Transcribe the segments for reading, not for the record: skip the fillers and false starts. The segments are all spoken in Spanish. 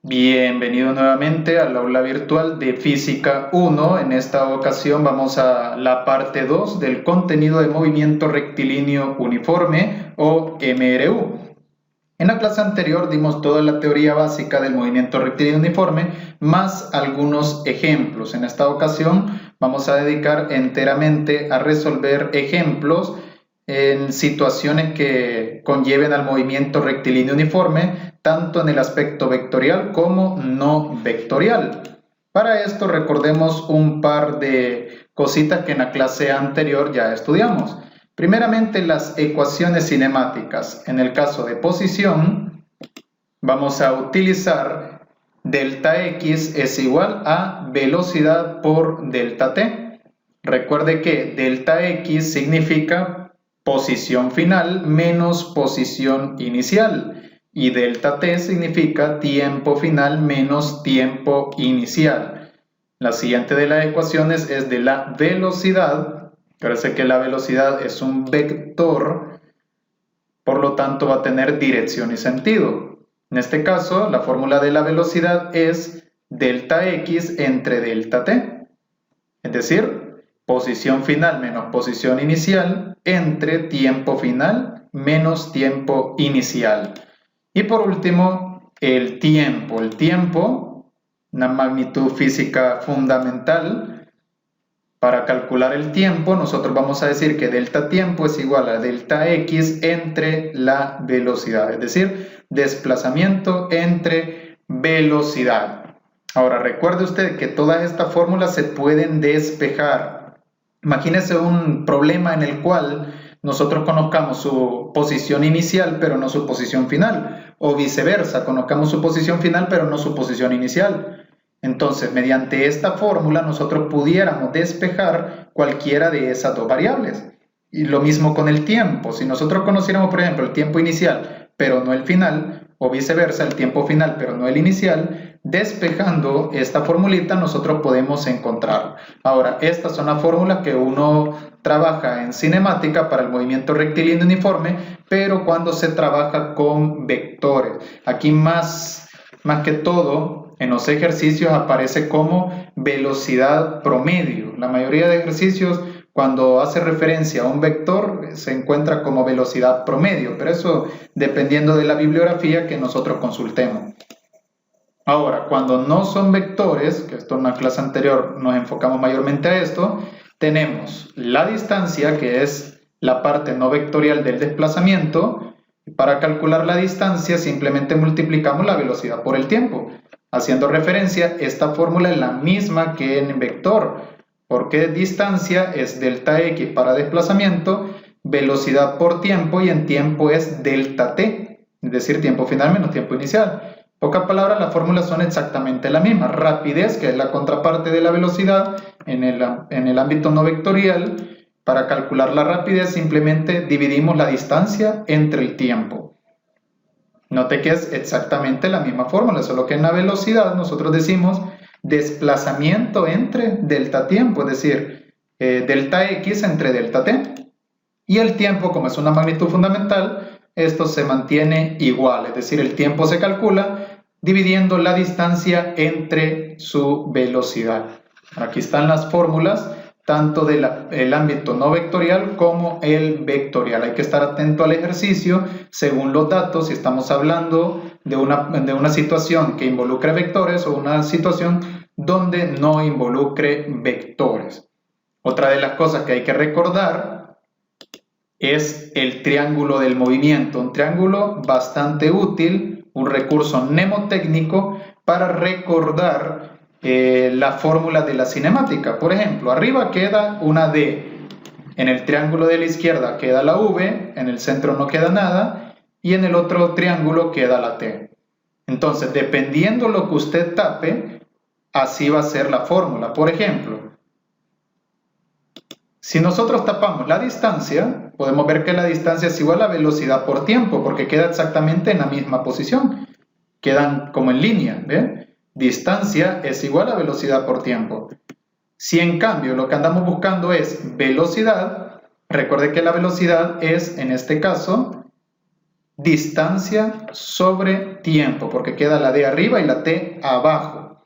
Bienvenido nuevamente al aula virtual de Física 1. En esta ocasión vamos a la parte 2 del contenido de movimiento rectilíneo uniforme o MRU. En la clase anterior dimos toda la teoría básica del movimiento rectilíneo uniforme más algunos ejemplos. En esta ocasión vamos a dedicar enteramente a resolver ejemplos en situaciones que conlleven al movimiento rectilíneo uniforme, tanto en el aspecto vectorial como no vectorial. Para esto recordemos un par de cositas que en la clase anterior ya estudiamos. Primeramente, las ecuaciones cinemáticas. En el caso de posición, vamos a utilizar delta x es igual a velocidad por delta t. Recuerde que delta x significa posición final menos posición inicial y delta t significa tiempo final menos tiempo inicial. La siguiente de las ecuaciones es de la velocidad. Parece que la velocidad es un vector, por lo tanto va a tener dirección y sentido. En este caso, la fórmula de la velocidad es delta x entre delta t, es decir, posición final menos posición inicial entre tiempo final menos tiempo inicial. Y por último, el tiempo. El tiempo, una magnitud física fundamental. Para calcular el tiempo, nosotros vamos a decir que delta tiempo es igual a delta x entre la velocidad, es decir, desplazamiento entre velocidad. Ahora, recuerde usted que todas estas fórmulas se pueden despejar. Imagínese un problema en el cual nosotros conozcamos su posición inicial, pero no su posición final, o viceversa, conozcamos su posición final, pero no su posición inicial. Entonces, mediante esta fórmula nosotros pudiéramos despejar cualquiera de esas dos variables. Y lo mismo con el tiempo. Si nosotros conociéramos, por ejemplo, el tiempo inicial, pero no el final, o viceversa, el tiempo final, pero no el inicial, despejando esta formulita nosotros podemos encontrar. Ahora, estas son las fórmulas que uno trabaja en cinemática para el movimiento rectilíneo uniforme, pero cuando se trabaja con vectores. Aquí más que todo, en los ejercicios aparece como velocidad promedio. La mayoría de ejercicios, cuando hace referencia a un vector, se encuentra como velocidad promedio, pero eso dependiendo de la bibliografía que nosotros consultemos. Ahora, cuando no son vectores, que esto en la clase anterior nos enfocamos mayormente a esto, tenemos la distancia, que es la parte no vectorial del desplazamiento. Para calcular la distancia simplemente multiplicamos la velocidad por el tiempo. Haciendo referencia, esta fórmula es la misma que en vector, porque distancia es delta x para desplazamiento, velocidad por tiempo y en tiempo es delta t, es decir, tiempo final menos tiempo inicial. En pocas palabras, las fórmulas son exactamente la misma. Rapidez, que es la contraparte de la velocidad en el ámbito no vectorial. Para calcular la rapidez simplemente dividimos la distancia entre el tiempo. Note que es exactamente la misma fórmula, solo que en la velocidad nosotros decimos desplazamiento entre delta tiempo, es decir, delta x entre delta t. Y el tiempo, como es una magnitud fundamental, esto se mantiene igual, es decir, el tiempo se calcula dividiendo la distancia entre su velocidad. Aquí están las fórmulas tanto del ámbito no vectorial como el vectorial. Hay que estar atento al ejercicio según los datos, si estamos hablando de una situación que involucre vectores o una situación donde no involucre vectores. Otra de las cosas que hay que recordar es el triángulo del movimiento, un triángulo bastante útil, un recurso mnemotécnico para recordar la fórmula de la cinemática. Por ejemplo, arriba queda una D, en el triángulo de la izquierda queda la V, en el centro no queda nada y en el otro triángulo queda la T. Entonces, dependiendo lo que usted tape, así va a ser la fórmula. Por ejemplo, si nosotros tapamos la distancia, podemos ver que la distancia es igual a velocidad por tiempo, porque queda exactamente en la misma posición. Quedan como en línea, ¿ve? Distancia es igual a velocidad por tiempo. Si en cambio lo que andamos buscando es velocidad, recuerde que la velocidad es, en este caso, distancia sobre tiempo, porque queda la D arriba y la T abajo.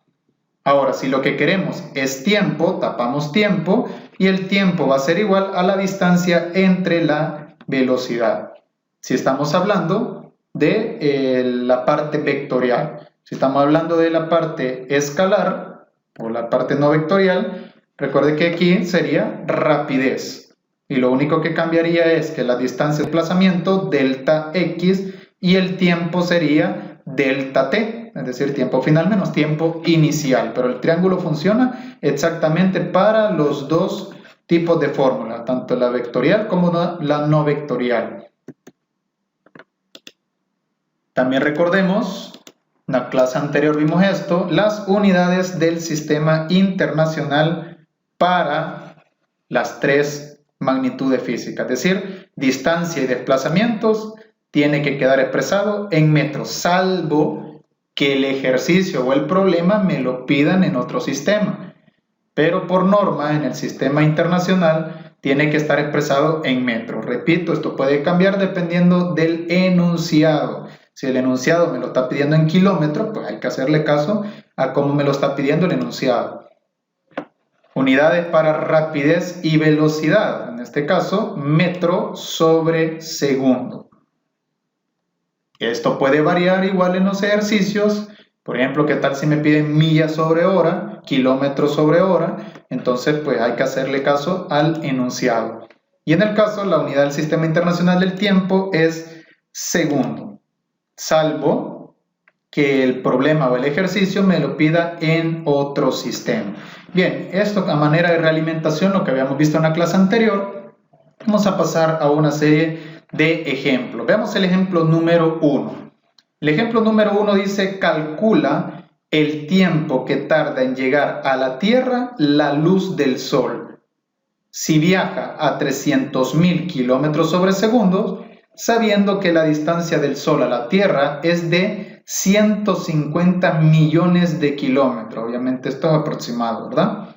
Ahora, si lo que queremos es tiempo, tapamos tiempo y el tiempo va a ser igual a la distancia entre la velocidad. Si estamos hablando de la parte vectorial. Si estamos hablando de la parte escalar o la parte no vectorial, recuerde que aquí sería rapidez. Y lo único que cambiaría es que la distancia de desplazamiento, delta x, y el tiempo sería delta t, es decir, tiempo final menos tiempo inicial. Pero el triángulo funciona exactamente para los dos tipos de fórmula, tanto la vectorial como la no vectorial. También recordemos, en la clase anterior vimos esto, las unidades del sistema internacional para las tres magnitudes físicas, es decir, distancia y desplazamientos tiene que quedar expresado en metros, salvo que el ejercicio o el problema me lo pidan en otro sistema. Pero por norma, en el sistema internacional, tiene que estar expresado en metros. Repito, esto puede cambiar dependiendo del enunciado. Si el enunciado me lo está pidiendo en kilómetros, pues hay que hacerle caso a cómo me lo está pidiendo el enunciado. Unidades para rapidez y velocidad, en este caso, metro sobre segundo. Esto puede variar igual en los ejercicios. Por ejemplo, ¿qué tal si me piden millas sobre hora, kilómetros sobre hora? Entonces, pues hay que hacerle caso al enunciado. Y en el caso, la unidad del Sistema Internacional del Tiempo es segundo, salvo que el problema o el ejercicio me lo pida en otro sistema. Bien, esto a manera de realimentación, lo que habíamos visto en la clase anterior, vamos a pasar a una serie de ejemplos. Veamos el ejemplo número 1. El ejemplo número 1 dice, calcula el tiempo que tarda en llegar a la Tierra la luz del Sol. Si viaja a 300.000 kilómetros sobre segundos, sabiendo que la distancia del Sol a la Tierra es de 150 millones de kilómetros. Obviamente esto es aproximado, ¿verdad?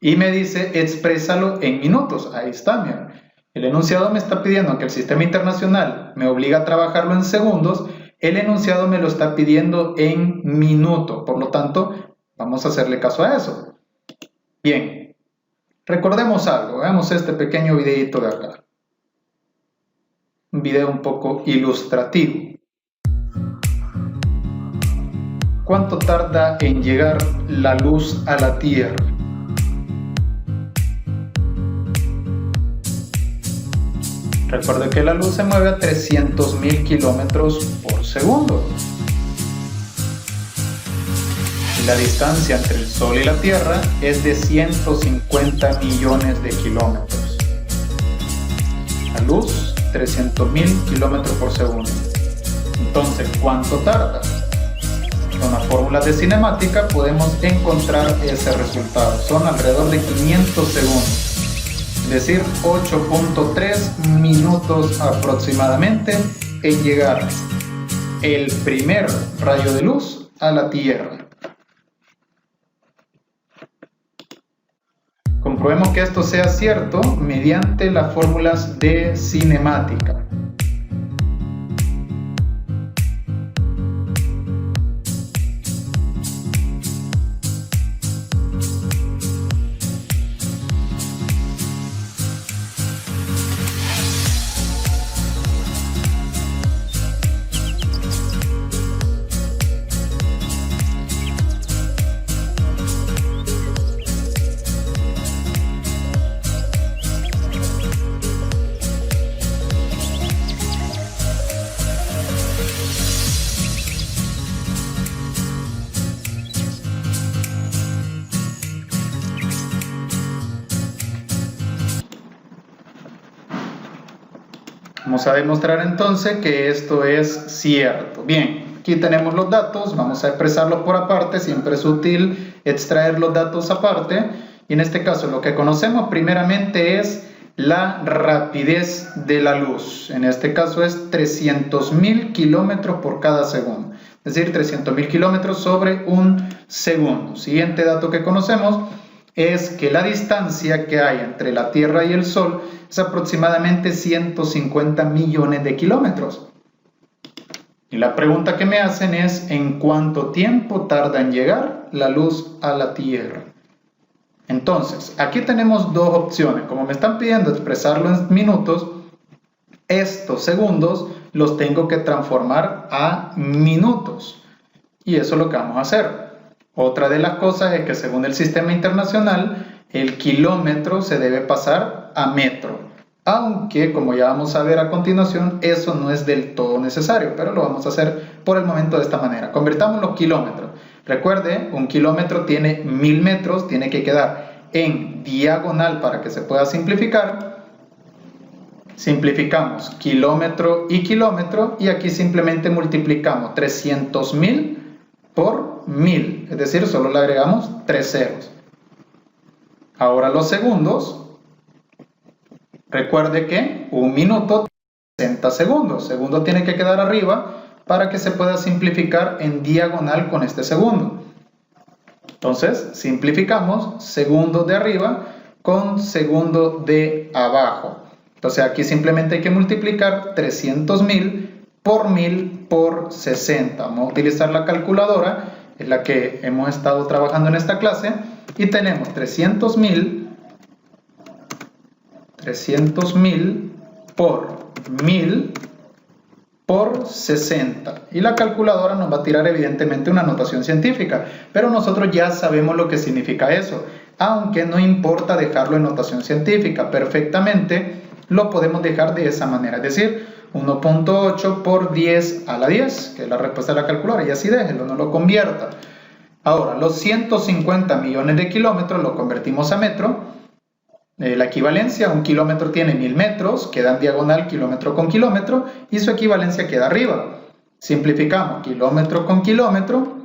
Y me dice, exprésalo en minutos. Ahí está, mira. El enunciado me está pidiendo que el sistema internacional me obliga a trabajarlo en segundos. El enunciado me lo está pidiendo en minutos. Por lo tanto, vamos a hacerle caso a eso. Bien, recordemos algo. Veamos este pequeño videito de acá. Un video un poco ilustrativo. ¿Cuánto tarda en llegar la luz a la Tierra? Recuerde que la luz se mueve a 300.000 kilómetros por segundo. La distancia entre el Sol y la Tierra es de 150 millones de kilómetros. La luz, 300.000 kilómetros por segundo. Entonces, ¿cuánto tarda? Con las fórmulas de cinemática podemos encontrar ese resultado. Son alrededor de 500 segundos. Es decir, 8.3 minutos aproximadamente en llegar el primer rayo de luz a la Tierra. Comprobemos que esto sea cierto mediante las fórmulas de cinemática. Vamos a demostrar entonces que esto es cierto. Bien, aquí tenemos los datos, vamos a expresarlos por aparte, siempre es útil extraer los datos aparte. Y en este caso lo que conocemos primeramente es la rapidez de la luz. En este caso es 300.000 kilómetros por cada segundo. Es decir, 300.000 kilómetros sobre un segundo. Siguiente dato que conocemos es que la distancia que hay entre la Tierra y el Sol es aproximadamente 150 millones de kilómetros. Y la pregunta que me hacen es, ¿en cuánto tiempo tarda en llegar la luz a la Tierra? Entonces, aquí tenemos dos opciones. Como me están pidiendo expresarlo en minutos, estos segundos los tengo que transformar a minutos. Y eso es lo que vamos a hacer. Otra de las cosas es que según el sistema internacional, el kilómetro se debe pasar a metro. Aunque, como ya vamos a ver a continuación, eso no es del todo necesario, pero lo vamos a hacer por el momento de esta manera. Convertamos los kilómetros. Recuerde, un kilómetro tiene 1000 metros, tiene que quedar en diagonal para que se pueda simplificar. Simplificamos kilómetro y aquí simplemente multiplicamos 300.000 por 1000, es decir, solo le agregamos 3 ceros. Ahora los segundos. Recuerde que un minuto 60 segundos. Segundo tiene que quedar arriba para que se pueda simplificar en diagonal con este segundo. Entonces, simplificamos segundos de arriba con segundo de abajo. Entonces, aquí simplemente hay que multiplicar 300.000 por 1000 por 60. Vamos a utilizar la calculadora, es la que hemos estado trabajando en esta clase, y tenemos 300.000 por 1000 por 60. Y la calculadora nos va a tirar evidentemente una notación científica, pero nosotros ya sabemos lo que significa eso. Aunque no importa dejarlo en notación científica, perfectamente lo podemos dejar de esa manera. Es decir, 1.8 por 10 a la 10, que es la respuesta de la calculadora, y así déjenlo, no lo convierta. Ahora, los 150 millones de kilómetros lo convertimos a metro. La equivalencia, un kilómetro tiene 1000 metros, queda en diagonal kilómetro con kilómetro, y su equivalencia queda arriba. Simplificamos kilómetro con kilómetro,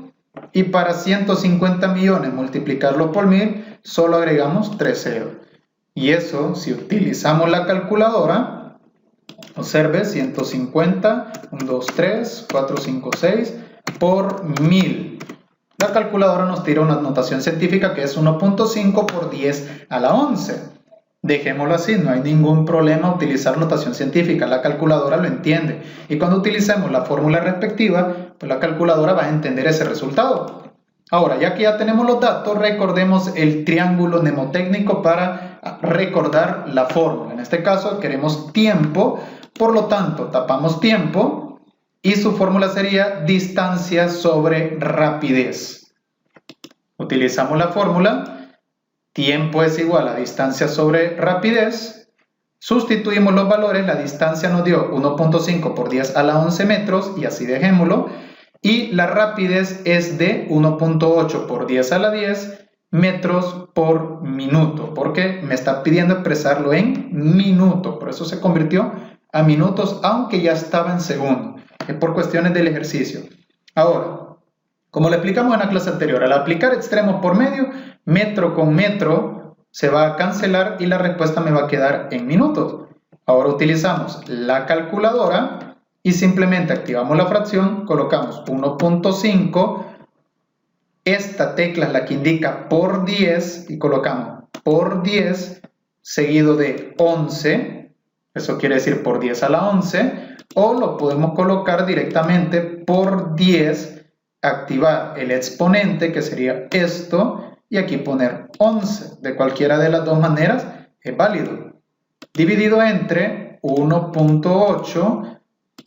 y para 150 millones multiplicarlo por 1000, solo agregamos 3 ceros. Y eso, si utilizamos la calculadora, observe, 150, 1, 2, 3, 4, 5, 6, por 1000. La calculadora nos tira una notación científica que es 1.5 por 10 a la 11. Dejémoslo así, no hay ningún problema utilizar notación científica, la calculadora lo entiende. Y cuando utilicemos la fórmula respectiva, pues la calculadora va a entender ese resultado. Ahora, ya que ya tenemos los datos, recordemos el triángulo mnemotécnico para recordar la fórmula. En este caso queremos tiempo, por lo tanto tapamos tiempo y su fórmula sería distancia sobre rapidez. Utilizamos la fórmula. Tiempo es igual a distancia sobre rapidez. Sustituimos los valores, la distancia nos dio 1.5 por 10 a la 11 metros, y así dejémoslo. Y la rapidez es de 1.8 por 10 a la 10 metros por minuto, porque me está pidiendo expresarlo en minuto, por eso se convirtió a minutos, aunque ya estaba en segundo. Es por cuestiones del ejercicio. Ahora, como le explicamos en la clase anterior, al aplicar extremos por medio, metro con metro se va a cancelar y la respuesta me va a quedar en minutos. Ahora utilizamos la calculadora y simplemente activamos la fracción, colocamos 1.5, esta tecla es la que indica por 10 y colocamos por 10 seguido de 11, eso quiere decir por 10 a la 11, o lo podemos colocar directamente por 10, activar el exponente que sería esto y aquí poner 11. De cualquiera de las dos maneras es válido. Dividido entre 1.8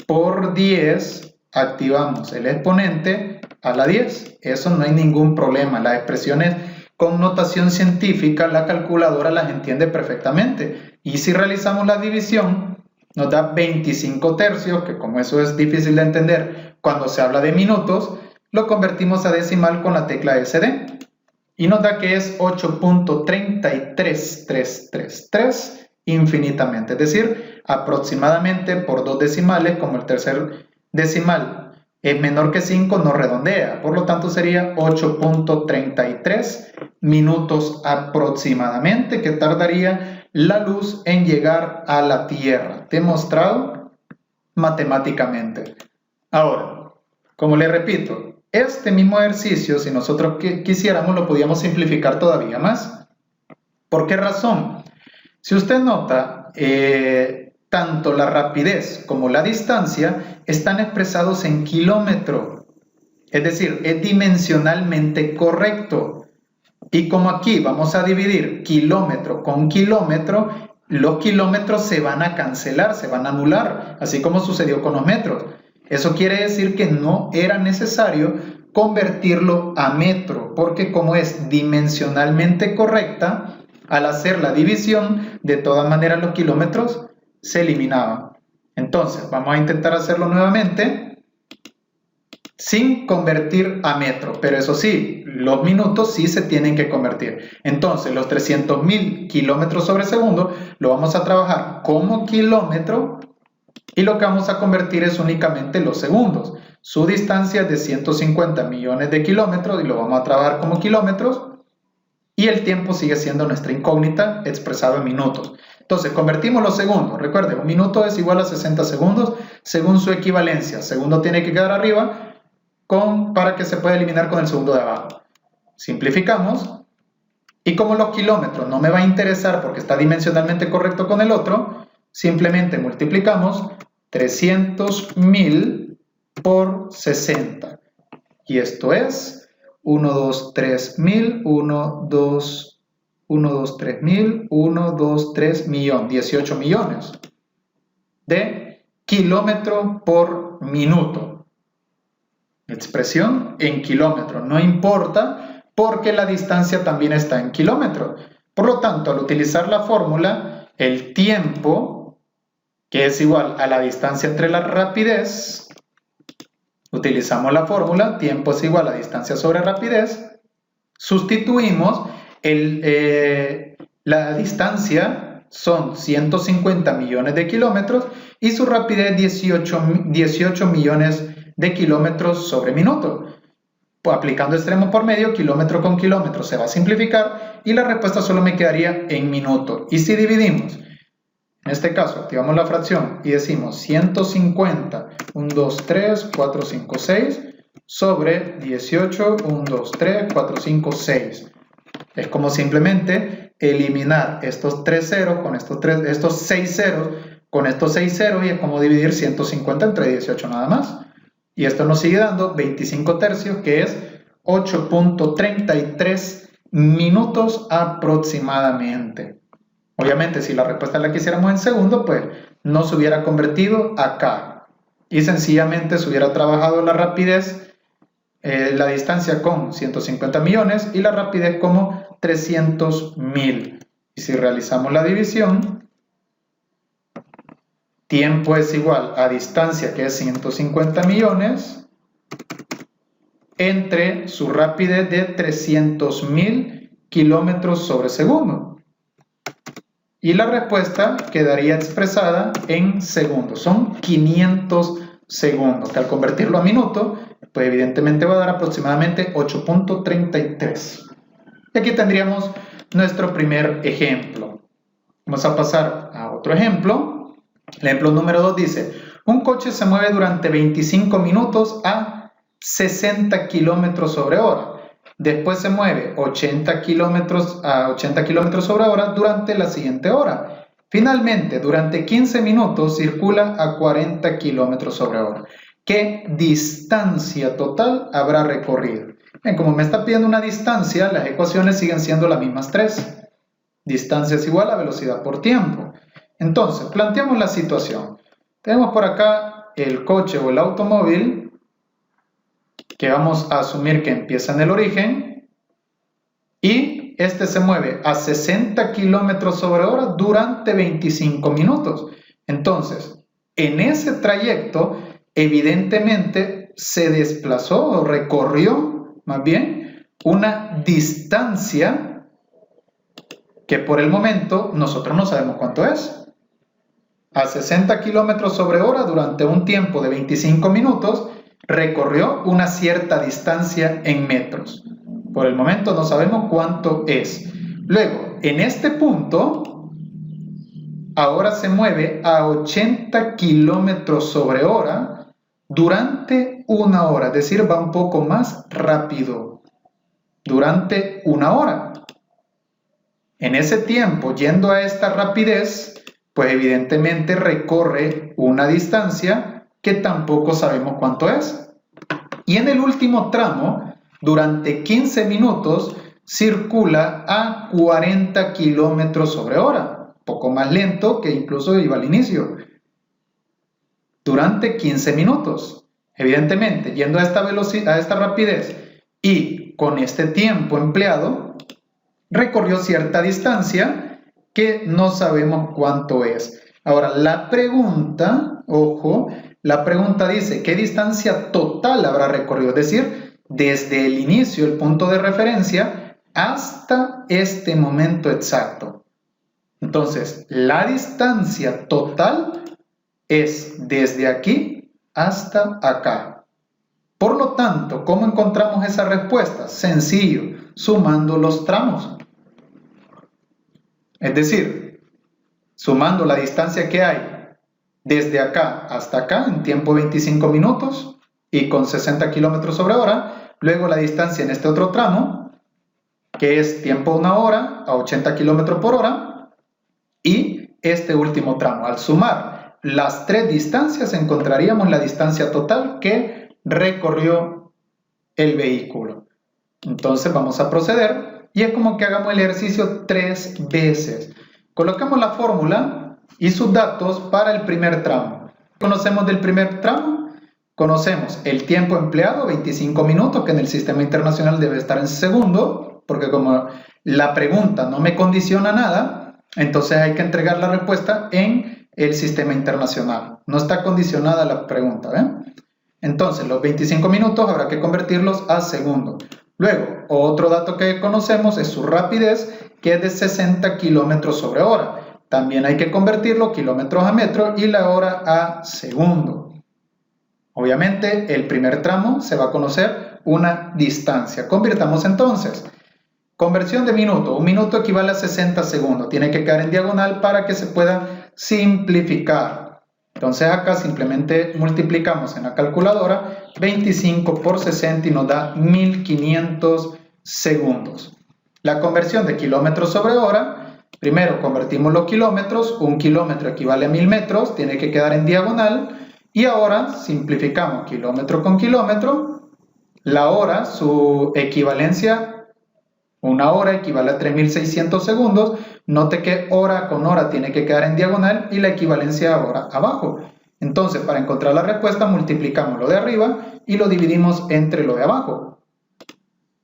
por 10, activamos el exponente a la 10. Eso no hay ningún problema. Las expresiones con notación científica, la calculadora las entiende perfectamente. Y si realizamos la división, nos da 25 tercios, que como eso es difícil de entender cuando se habla de minutos, lo convertimos a decimal con la tecla SD y nos da que es 8.33333 infinitamente, es decir, aproximadamente por 2 decimales, como el tercer decimal es menor que 5, no redondea, por lo tanto sería 8.33 minutos aproximadamente que tardaría la luz en llegar a la Tierra, demostrado matemáticamente. Ahora, como le repito, este mismo ejercicio, si nosotros quisiéramos, lo podíamos simplificar todavía más. ¿Por qué razón? Si usted nota, tanto la rapidez como la distancia están expresados en kilómetro. Es decir, es dimensionalmente correcto. Y como aquí vamos a dividir kilómetro con kilómetro, los kilómetros se van a cancelar, se van a anular, así como sucedió con los metros. Eso quiere decir que no era necesario convertirlo a metro, porque como es dimensionalmente correcta, al hacer la división, de todas maneras los kilómetros se eliminaban. Entonces, vamos a intentar hacerlo nuevamente sin convertir a metro, pero eso sí, los minutos sí se tienen que convertir. Entonces, los 300.000 kilómetros sobre segundo lo vamos a trabajar como kilómetro y lo que vamos a convertir es únicamente los segundos. Su distancia es de 150 millones de kilómetros y lo vamos a trabajar como kilómetros y el tiempo sigue siendo nuestra incógnita expresado en minutos. Entonces, convertimos los segundos. Recuerden, un minuto es igual a 60 segundos según su equivalencia. Segundo tiene que quedar arriba para que se pueda eliminar con el segundo de abajo. Simplificamos. Y como los kilómetros no me va a interesar porque está dimensionalmente correcto con el otro, simplemente multiplicamos 300.000 por 60. Y esto es 1, 2, 3.000, 1, 2, 3.000, 1, 2, 3 millón, 18 millones de kilómetro por minuto. Expresión en kilómetros, no importa porque la distancia también está en kilómetros. Por lo tanto, al utilizar la fórmula, el tiempo, que es igual a la distancia entre la rapidez, utilizamos la fórmula, tiempo es igual a distancia sobre rapidez, sustituimos la distancia son 150 millones de kilómetros y su rapidez 18 millones de kilómetros sobre minuto. Pues aplicando extremo por medio, kilómetro con kilómetro se va a simplificar y la respuesta solo me quedaría en minuto. Y si dividimos, en este caso activamos la fracción y decimos 150, 1, 2, 3, 4, 5, 6 sobre 18, 1, 2, 3, 4, 5, 6. Es como simplemente eliminar estos 3 ceros con estos 6 ceros con estos 6 ceros y es como dividir 150 entre 18 nada más. Y esto nos sigue dando 25 tercios, que es 8.33 minutos aproximadamente. Obviamente, si la respuesta la quisiéramos en segundo, pues no se hubiera convertido acá. Y sencillamente se hubiera trabajado la rapidez, la distancia con 150 millones y la rapidez como 300.000. Y si realizamos la división, tiempo es igual a distancia, que es 150 millones, entre su rapidez de 300.000 kilómetros sobre segundo. Y la respuesta quedaría expresada en segundos. Son 500 segundos, que al convertirlo a minuto, pues evidentemente va a dar aproximadamente 8.33. Y aquí tendríamos nuestro primer ejemplo. Vamos a pasar a otro ejemplo. El ejemplo número 2 dice, un coche se mueve durante 25 minutos a 60 km sobre hora. Después se mueve 80 km sobre hora durante la siguiente hora. Finalmente, durante 15 minutos circula a 40 km sobre hora. ¿Qué distancia total habrá recorrido? Bien, como me está pidiendo una distancia, las ecuaciones siguen siendo las mismas tres. Distancia es igual a velocidad por tiempo. Entonces, planteamos la situación. Tenemos por acá el coche o el automóvil, que vamos a asumir que empieza en el origen, y este se mueve a 60 km sobre hora durante 25 minutos. Entonces, en ese trayecto, evidentemente se desplazó o recorrió, más bien, una distancia que por el momento nosotros no sabemos cuánto es. A 60 km sobre hora durante un tiempo de 25 minutos, recorrió una cierta distancia en metros. Por el momento no sabemos cuánto es. Luego, en este punto, ahora se mueve a 80 km sobre hora durante una hora, es decir, va un poco más rápido, durante una hora. En ese tiempo, yendo a esta rapidez, Pues evidentemente recorre una distancia que tampoco sabemos cuánto es. Y en el último tramo, durante 15 minutos, circula a 40 kilómetros sobre hora, poco más lento que incluso iba al inicio. Durante 15 minutos. Evidentemente, yendo a esta velocidad, a esta rapidez y con este tiempo empleado, recorrió cierta distancia que no sabemos cuánto es. Ahora, la pregunta, ojo, la pregunta dice, ¿qué distancia total habrá recorrido? Es decir, desde el inicio, el punto de referencia, hasta este momento exacto. Entonces, la distancia total es desde aquí hasta acá. Por lo tanto, ¿cómo encontramos esa respuesta? Sencillo, sumando los tramos. Es decir, sumando la distancia que hay desde acá hasta acá en tiempo 25 minutos y con 60 kilómetros sobre hora, luego la distancia en este otro tramo, que es tiempo 1 hora a 80 kilómetros por hora, y este último tramo. Al sumar las tres distancias encontraríamos la distancia total que recorrió el vehículo. Entonces vamos a proceder y es como que hagamos el ejercicio 3 veces. Colocamos la fórmula y sus datos para el primer tramo. ¿Conocemos del primer tramo? Conocemos el tiempo empleado, 25 minutos, que en el sistema internacional debe estar en segundo, porque como la pregunta no me condiciona nada, entonces hay que entregar la respuesta en el sistema internacional. No está condicionada la pregunta, ¿ven? Entonces, los 25 minutos habrá que convertirlos a segundos. Luego, otro dato que conocemos es su rapidez, que es de 60 kilómetros sobre hora. También hay que convertirlo kilómetros a metros y la hora a segundo. Obviamente, el primer tramo se va a conocer una distancia. Convirtamos entonces. Conversión de minuto. Un minuto equivale a 60 segundos. Tiene que quedar en diagonal para que se pueda simplificar. Entonces acá simplemente multiplicamos en la calculadora 25 por 60 y nos da 1500 segundos. La conversión de kilómetros sobre hora, primero convertimos los kilómetros, un kilómetro equivale a 1000 metros, tiene que quedar en diagonal y ahora simplificamos kilómetro con kilómetro, la hora, su equivalencia, una hora equivale a 3600 segundos. Note que hora con hora tiene que quedar en diagonal y la equivalencia a hora abajo. Entonces, para encontrar la respuesta, multiplicamos lo de arriba y lo dividimos entre lo de abajo.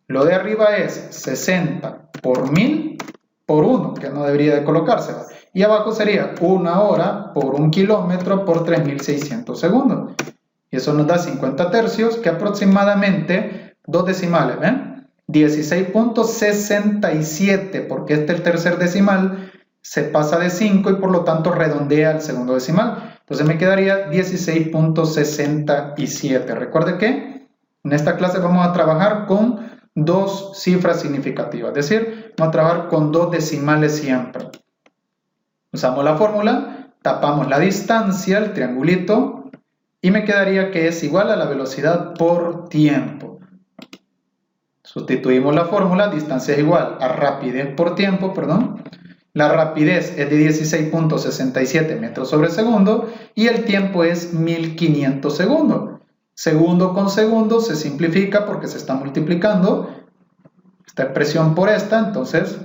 Lo de arriba es 60 por 1000 por 1, que no debería de colocarse. Y abajo sería 1 hora por 1 kilómetro por 3600 segundos. Y eso nos da 50 tercios, que aproximadamente 2 decimales, ¿ven? 16.67, porque este es el tercer decimal, se pasa de 5 y por lo tanto redondea al segundo decimal. Entonces me quedaría 16.67. Recuerde que en esta clase vamos a trabajar con dos cifras significativas, es decir, vamos a trabajar con dos decimales siempre. Usamos la fórmula, tapamos la distancia, el triangulito, y me quedaría que es igual a la velocidad por tiempo. Sustituimos la fórmula, distancia es igual a rapidez por tiempo, perdón. La rapidez es de 16.67 metros sobre segundo y el tiempo es 1500 segundos. Segundo con segundo se simplifica porque se está multiplicando esta expresión por esta, entonces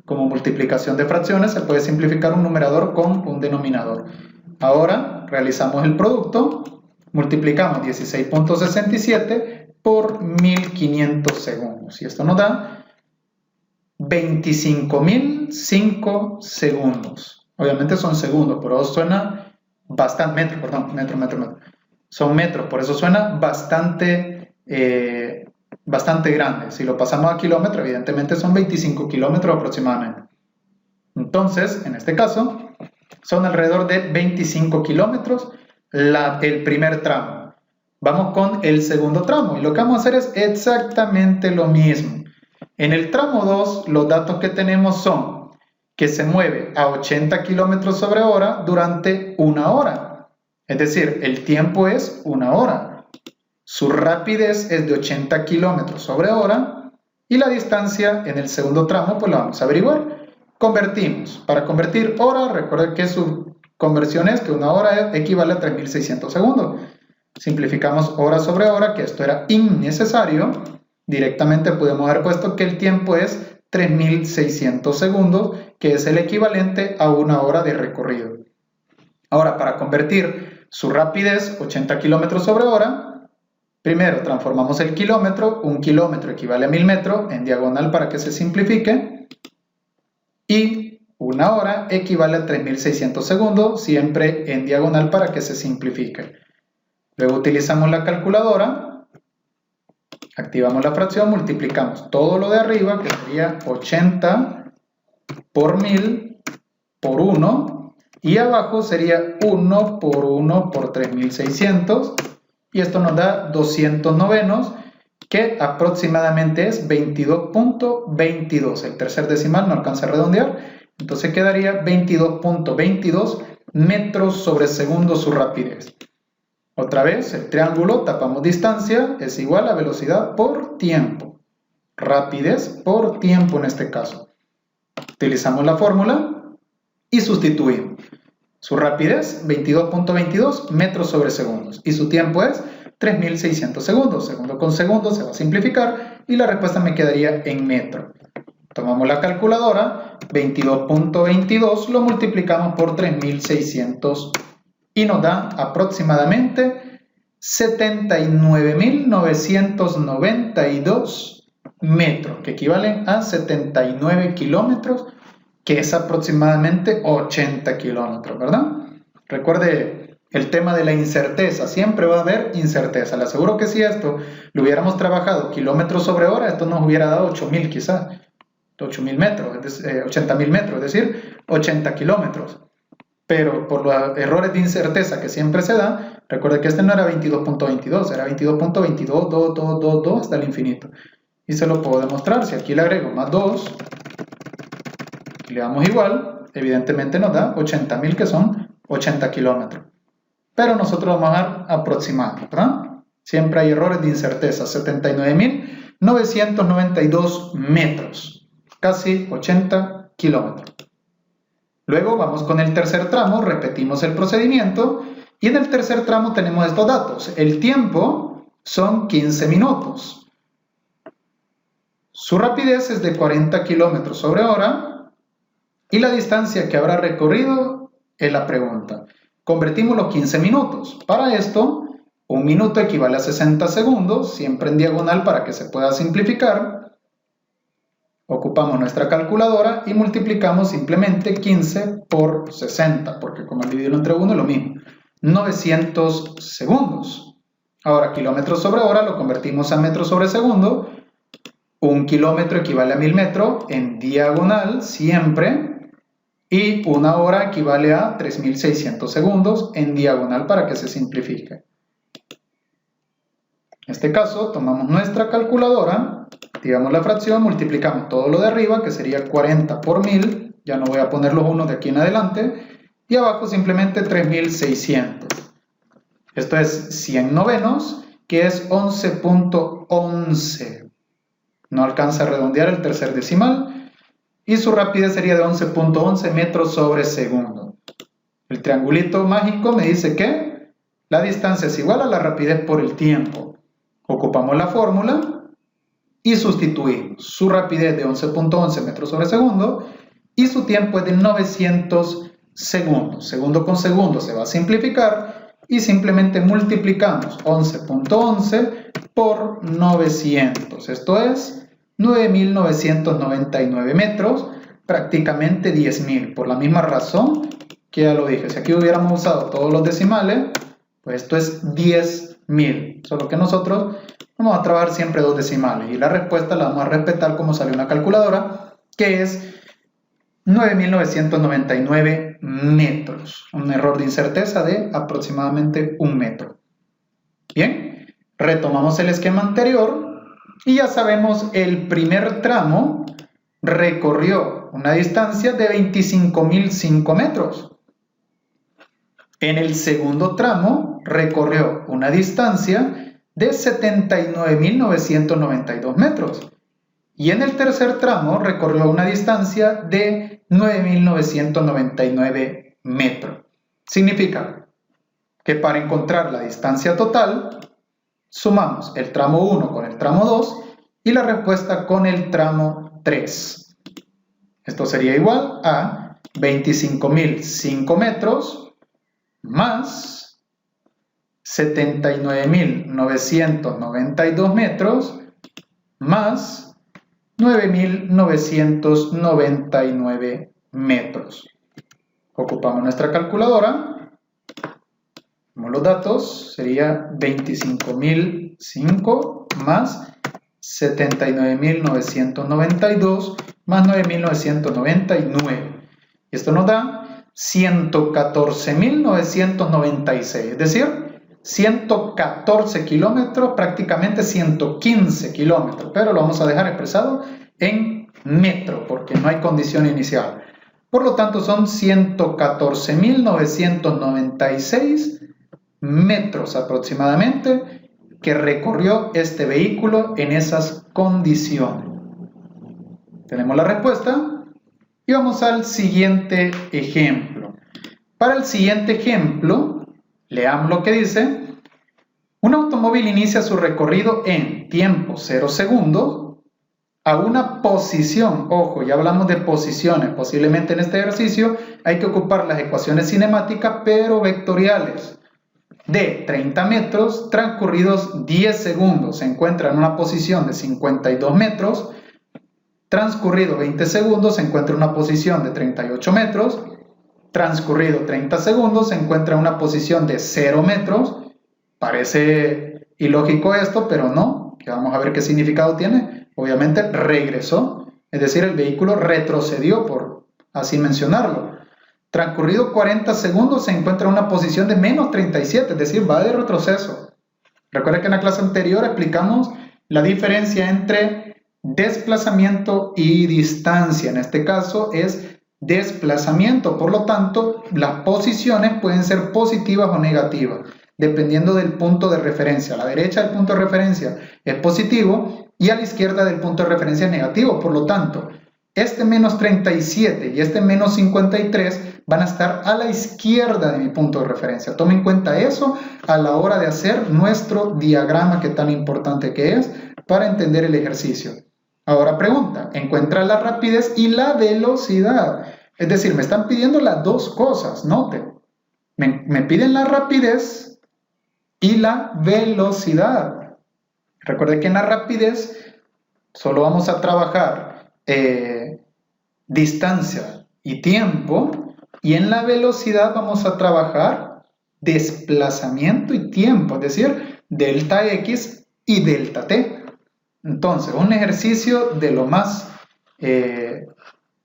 como multiplicación de fracciones se puede simplificar un numerador con un denominador. Ahora realizamos el producto, multiplicamos 16.67 por 1500 segundos y esto nos da 25.005 segundos. Obviamente son segundos, pero suena bastante, metro. Son metros, por eso suena bastante grande. Si lo pasamos a kilómetros, evidentemente son 25 kilómetros aproximadamente. Entonces, en este caso, son alrededor de 25 kilómetros el primer tramo. Vamos con el segundo tramo y lo que vamos a hacer es exactamente lo mismo. En el tramo 2 los datos que tenemos son que se mueve a 80 kilómetros sobre hora durante 1 hora. Es decir, el tiempo es 1 hora. Su rapidez es de 80 kilómetros sobre hora y la distancia en el segundo tramo pues la vamos a averiguar. Convertimos. Para convertir hora, recuerden que su conversión es que una hora equivale a 3.600 segundos. Simplificamos hora sobre hora, que esto era innecesario. Directamente podemos haber puesto que el tiempo es 3.600 segundos, que es el equivalente a una hora de recorrido. Ahora, para convertir su rapidez, 80 kilómetros sobre hora, primero transformamos el kilómetro, un kilómetro equivale a 1000 metros, en diagonal para que se simplifique, y una hora equivale a 3.600 segundos, siempre en diagonal para que se simplifique. Luego utilizamos la calculadora, activamos la fracción, multiplicamos todo lo de arriba, que sería 80 por 1000 por 1, y abajo sería 1 por 1 por 3600, y esto nos da 200 novenos, que aproximadamente es 22.22. El tercer decimal no alcanza a redondear, entonces quedaría 22.22 metros sobre segundo su rapidez. Otra vez, el triángulo, tapamos distancia, es igual a velocidad por tiempo. Rapidez por tiempo en este caso. Utilizamos la fórmula y sustituimos. Su rapidez, 22.22 metros sobre segundos. Y su tiempo es 3.600 segundos. Segundo con segundo se va a simplificar y la respuesta me quedaría en metro. Tomamos la calculadora, 22.22 lo multiplicamos por 3.600 y nos da aproximadamente 79.992 metros, que equivalen a 79 kilómetros, que es aproximadamente 80 kilómetros, ¿verdad? Recuerde el tema de la incerteza, siempre va a haber incerteza. Le aseguro que si esto lo hubiéramos trabajado kilómetros sobre hora, esto nos hubiera dado 8.000 quizás, 8.000 metros, 80.000 metros, es decir, 80 kilómetros. Pero por los errores de incerteza que siempre se dan, recuerde que este no era 22.22, era 22.22 hasta el infinito. Y se lo puedo demostrar, si aquí le agrego más 2, y le damos igual, evidentemente nos da 80.000, que son 80 kilómetros. Pero nosotros vamos a dar aproximado, ¿verdad? Siempre hay errores de incerteza. 79.992 metros, casi 80 kilómetros. Luego vamos con el tercer tramo, repetimos el procedimiento y en el tercer tramo tenemos estos datos. El tiempo son 15 minutos. Su rapidez es de 40 kilómetros sobre hora y la distancia que habrá recorrido es la pregunta. Convertimos los 15 minutos. Para esto, un minuto equivale a 60 segundos, siempre en diagonal para que se pueda simplificar. Ocupamos nuestra calculadora y multiplicamos simplemente 15 por 60, porque como dividirlo entre 1 es lo mismo. 900 segundos. Ahora, kilómetros sobre hora lo convertimos a metros sobre segundo. Un kilómetro equivale a 1000 metros en diagonal siempre. Y una hora equivale a 3600 segundos en diagonal para que se simplifique. En este caso, tomamos nuestra calculadora, activamos la fracción, multiplicamos todo lo de arriba, que sería 40 por 1000, ya no voy a poner los unos de aquí en adelante, y abajo simplemente 3600. Esto es 100 novenos, que es 11.11. No alcanza a redondear el tercer decimal, y su rapidez sería de 11.11 metros sobre segundo. El triangulito mágico me dice que la distancia es igual a la rapidez por el tiempo. Ocupamos la fórmula y sustituimos. Su rapidez de 11.11 metros sobre segundo y su tiempo es de 900 segundos. Segundo con segundo se va a simplificar y simplemente multiplicamos 11.11 por 900. Esto es 9.999 metros, prácticamente 10.000. Por la misma razón que ya lo dije, si aquí hubiéramos usado todos los decimales, pues esto es 10.000. Solo que nosotros vamos a trabajar siempre dos decimales y la respuesta la vamos a respetar como salió en la calculadora, que es 9.999 metros. Un error de incerteza de aproximadamente 1 metro. Bien, retomamos el esquema anterior. Y ya sabemos, el primer tramo recorrió una distancia de 25.005 metros. En el segundo tramo recorrió una distancia de 79.992 metros. Y en el tercer tramo recorrió una distancia de 9.999 metros. Significa que para encontrar la distancia total, sumamos el tramo 1 con el tramo 2 y la respuesta con el tramo 3. Esto sería igual a 25.005 metros más 79.992 metros más 9.999 metros. Ocupamos nuestra calculadora. Los datos sería 25.005 más 79.992 más 9.999. Y esto nos da 114.996, es decir, 114 kilómetros, prácticamente 115 kilómetros, pero lo vamos a dejar expresado en metro porque no hay condición inicial. Por lo tanto, son 114.996 metros aproximadamente que recorrió este vehículo en esas condiciones. Tenemos la respuesta y vamos al siguiente ejemplo. Para el siguiente ejemplo, leamos lo que dice. Un automóvil inicia su recorrido en tiempo 0 segundos a una posición, ojo, ya hablamos de posiciones, posiblemente en este ejercicio hay que ocupar las ecuaciones cinemáticas pero vectoriales, de 30 metros transcurridos 10 segundos, se encuentra en una posición de 52 metros, transcurrido 20 segundos se encuentra en una posición de 38 metros, transcurrido 30 segundos se encuentra en una posición de 0 metros, parece ilógico esto, pero no, que vamos a ver qué significado tiene. Obviamente regresó, es decir, el vehículo retrocedió, por así mencionarlo. Transcurrido 40 segundos se encuentra en una posición de menos 37, es decir, va de retroceso. Recuerda que en la clase anterior explicamos la diferencia entre desplazamiento y distancia. En este caso es desplazamiento, por lo tanto, las posiciones pueden ser positivas o negativas, dependiendo del punto de referencia. A la derecha del punto de referencia es positivo y a la izquierda del punto de referencia es negativo. Por lo tanto, este menos 37 y este menos 53 van a estar a la izquierda de mi punto de referencia. Tome en cuenta eso a la hora de hacer nuestro diagrama, que tan importante que es para entender el ejercicio. Ahora pregunta, encuentra la rapidez y la velocidad. Es decir, me están pidiendo las dos cosas, note. Me piden la rapidez y la velocidad. Recuerde que en la rapidez solo vamos a trabajar distancia y tiempo, y en la velocidad vamos a trabajar desplazamiento y tiempo, es decir, delta X y delta T. Entonces, un ejercicio de lo más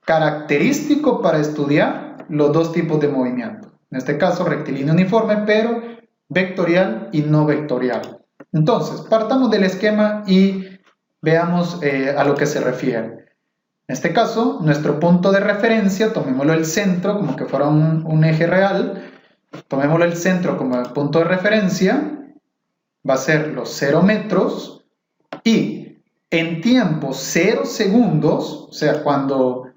característico para estudiar los dos tipos de movimiento. En este caso, rectilíneo uniforme, pero vectorial y no vectorial. Entonces, partamos del esquema y veamos a lo que se refiere. En este caso, nuestro punto de referencia, tomémoslo el centro como que fuera un eje real, tomémoslo el centro como el punto de referencia, va a ser los 0 metros y en tiempo 0 segundos, o sea, cuando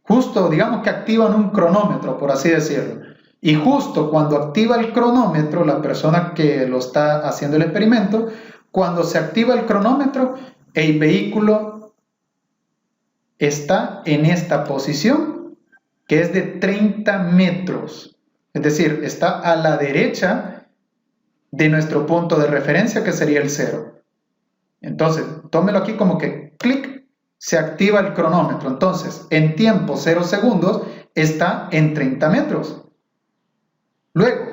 justo digamos que activan un cronómetro, por así decirlo, y justo cuando activa el cronómetro, la persona que lo está haciendo el experimento, cuando se activa el cronómetro, el vehículo está en esta posición, que es de 30 metros. Es decir, está a la derecha de nuestro punto de referencia, que sería el 0. Entonces, tómelo aquí como que clic, se activa el cronómetro. Entonces, en tiempo 0 segundos, está en 30 metros. Luego,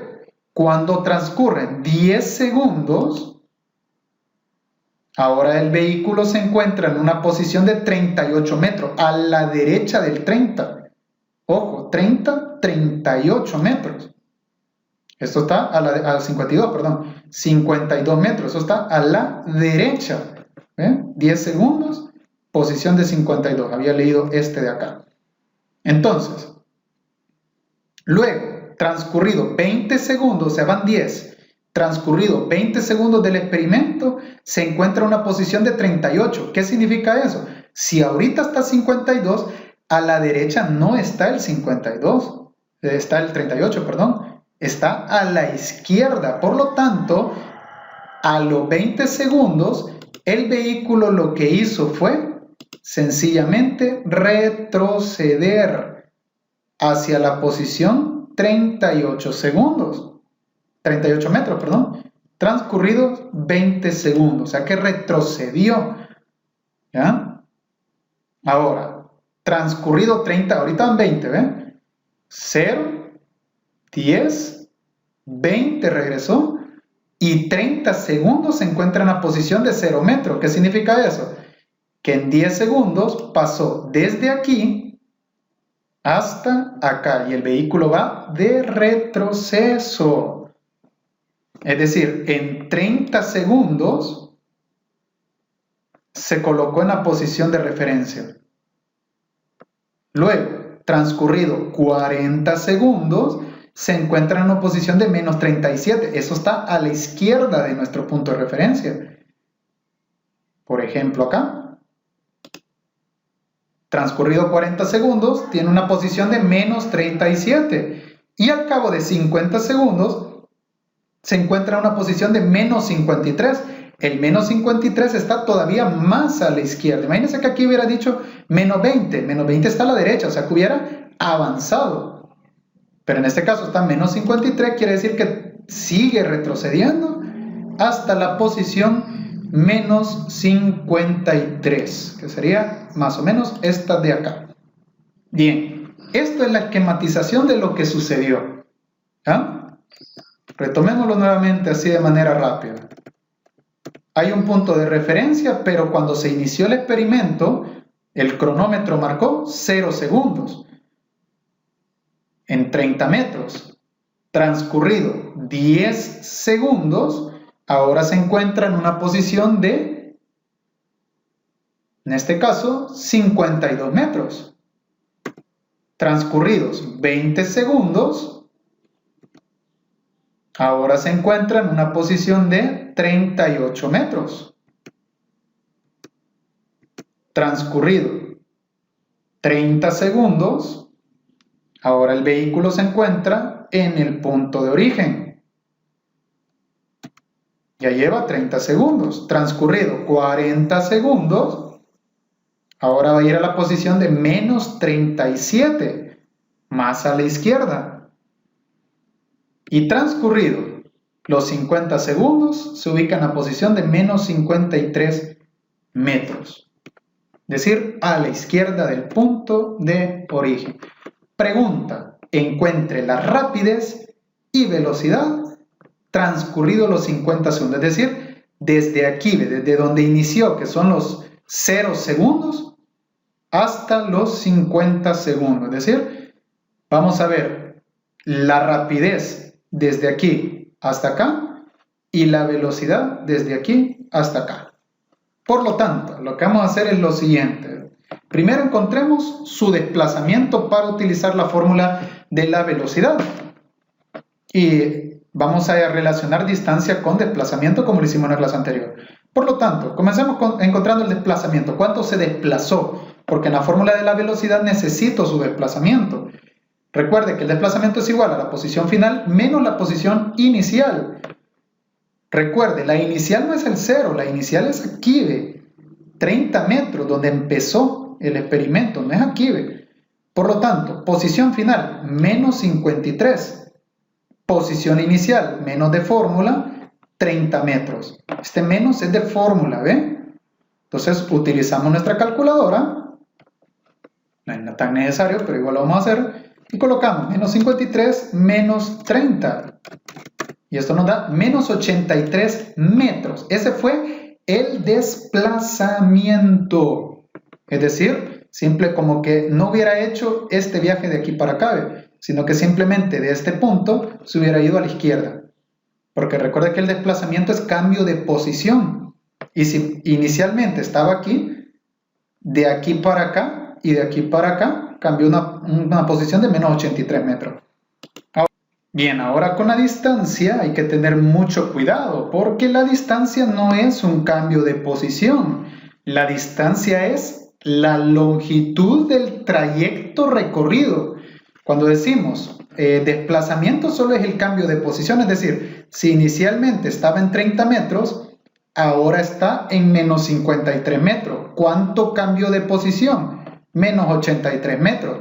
cuando transcurren 10 segundos, ahora el vehículo se encuentra en una posición de 38 metros, a la derecha del 30. Ojo, 30, 38 metros. Esto está a 52, perdón, 52 metros. Eso está a la derecha. 10 segundos, posición de 52. Había leído este de acá. Entonces, luego, transcurrido 20 segundos, o sea, van 10. Transcurrido 20 segundos del experimento, se encuentra en una posición de 38. ¿Qué significa eso? Si ahorita está 52, a la derecha no está el 52, está el 38, perdón. está a la izquierda. Por lo tanto, a los 20 segundos, el vehículo lo que hizo fue sencillamente retroceder hacia la posición 38 metros, perdón. Transcurridos 20 segundos, o sea que retrocedió. ¿Ya? Ahora, transcurrido 30, ahorita van 20, ¿ven? 0, 10, 20 regresó y 30 segundos se encuentra en la posición de 0 metros. ¿Qué significa eso? Que en 10 segundos pasó desde aquí hasta acá y el vehículo va de retroceso. Es decir, en 30 segundos se colocó en la posición de referencia. Luego, transcurrido 40 segundos, se encuentra en una posición de menos 37. Eso está a la izquierda de nuestro punto de referencia. Por ejemplo, acá. Transcurrido 40 segundos, tiene una posición de menos 37. Y al cabo de 50 segundos, se encuentra en una posición de menos 53. El menos 53 está todavía más a la izquierda. Imagínense que aquí hubiera dicho menos 20. Menos 20 está a la derecha, o sea que hubiera avanzado. Pero en este caso está menos 53, quiere decir que sigue retrocediendo hasta la posición menos 53, que sería más o menos esta de acá. Bien, esto es la esquematización de lo que sucedió. ¿Ah? Retomémoslo nuevamente así de manera rápida. Hay un punto de referencia, pero cuando se inició el experimento, el cronómetro marcó 0 segundos en 30 metros. Transcurrido 10 segundos, ahora se encuentra en una posición de, en este caso, 52 metros. Transcurridos 20 segundos, ahora se encuentra en una posición de 38 metros. Transcurrido 30 segundos, ahora el vehículo se encuentra en el punto de origen. Ya lleva 30 segundos. Transcurrido 40 segundos, ahora va a ir a la posición de menos 37, más a la izquierda. Y transcurrido los 50 segundos, se ubica en la posición de menos 53 metros. Es decir, a la izquierda del punto de origen. Pregunta: encuentre la rapidez y velocidad transcurrido los 50 segundos. Es decir, desde aquí, desde donde inició, que son los 0 segundos, hasta los 50 segundos. Es decir, vamos a ver la rapidez desde aquí hasta acá y la velocidad desde aquí hasta acá. Por lo tanto, lo que vamos a hacer es lo siguiente. Primero encontremos su desplazamiento para utilizar la fórmula de la velocidad. Y vamos a relacionar distancia con desplazamiento como lo hicimos en la clase anterior. Por lo tanto, comencemos encontrando el desplazamiento. ¿Cuánto se desplazó? Porque en la fórmula de la velocidad necesito su desplazamiento. Recuerde que el desplazamiento es igual a la posición final menos la posición inicial. Recuerde, la inicial no es el 0, la inicial es aquí, ve, 30 metros, donde empezó el experimento, no es aquí, ve. Por lo tanto, posición final, menos 53. Posición inicial, menos de fórmula, 30 metros. Este menos es de fórmula, ¿ve? Entonces, utilizamos nuestra calculadora. No es tan necesario, pero igual lo vamos a hacer. Y colocamos menos 53 menos 30. Y esto nos da menos 83 metros. Ese fue el desplazamiento. Es decir, simple como que no hubiera hecho este viaje de aquí para acá, sino que simplemente de este punto se hubiera ido a la izquierda. Porque recuerda que el desplazamiento es cambio de posición. Y si inicialmente estaba aquí, de aquí para acá y de aquí para acá, cambió una posición de menos 83 metros. Bien, ahora con la distancia hay que tener mucho cuidado, porque la distancia no es un cambio de posición. La distancia es la longitud del trayecto recorrido. Cuando decimos desplazamiento solo es el cambio de posición, es decir, si inicialmente estaba en 30 metros, ahora está en menos 53 metros. ¿Cuánto cambio de posición? Menos 83 metros.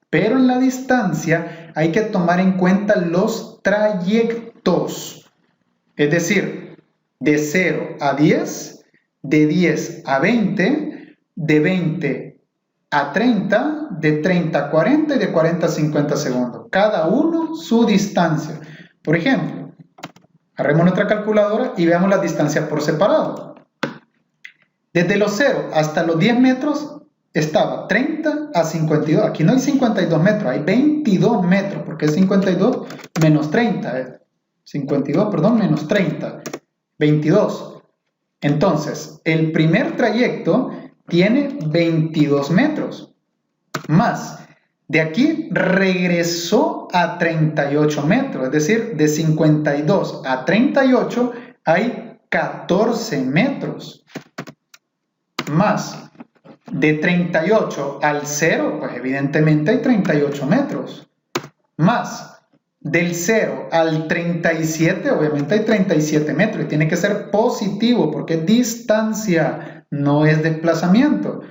Pero en la distancia hay que tomar en cuenta los trayectos. Es decir, de 0 a 10, de 10 a 20, de 20 a 30, de 30 a 40 y de 40 a 50 segundos. Cada uno su distancia. Por ejemplo, agarremos nuestra calculadora y veamos las distancias por separado. Desde los 0 hasta los 10 metros estaba 30 a 52. Aquí no hay 52 metros, hay 22 metros, porque es 52 menos 30. 52, perdón, menos 30. 22. Entonces, el primer trayecto tiene 22 metros. Más, de aquí regresó a 38 metros. Es decir, de 52 a 38 hay 14 metros. Más, de 38 al 0, pues evidentemente hay 38 metros. Más, del 0 al 37, obviamente hay 37 metros. Y tiene que ser positivo porque es distancia, no es desplazamiento.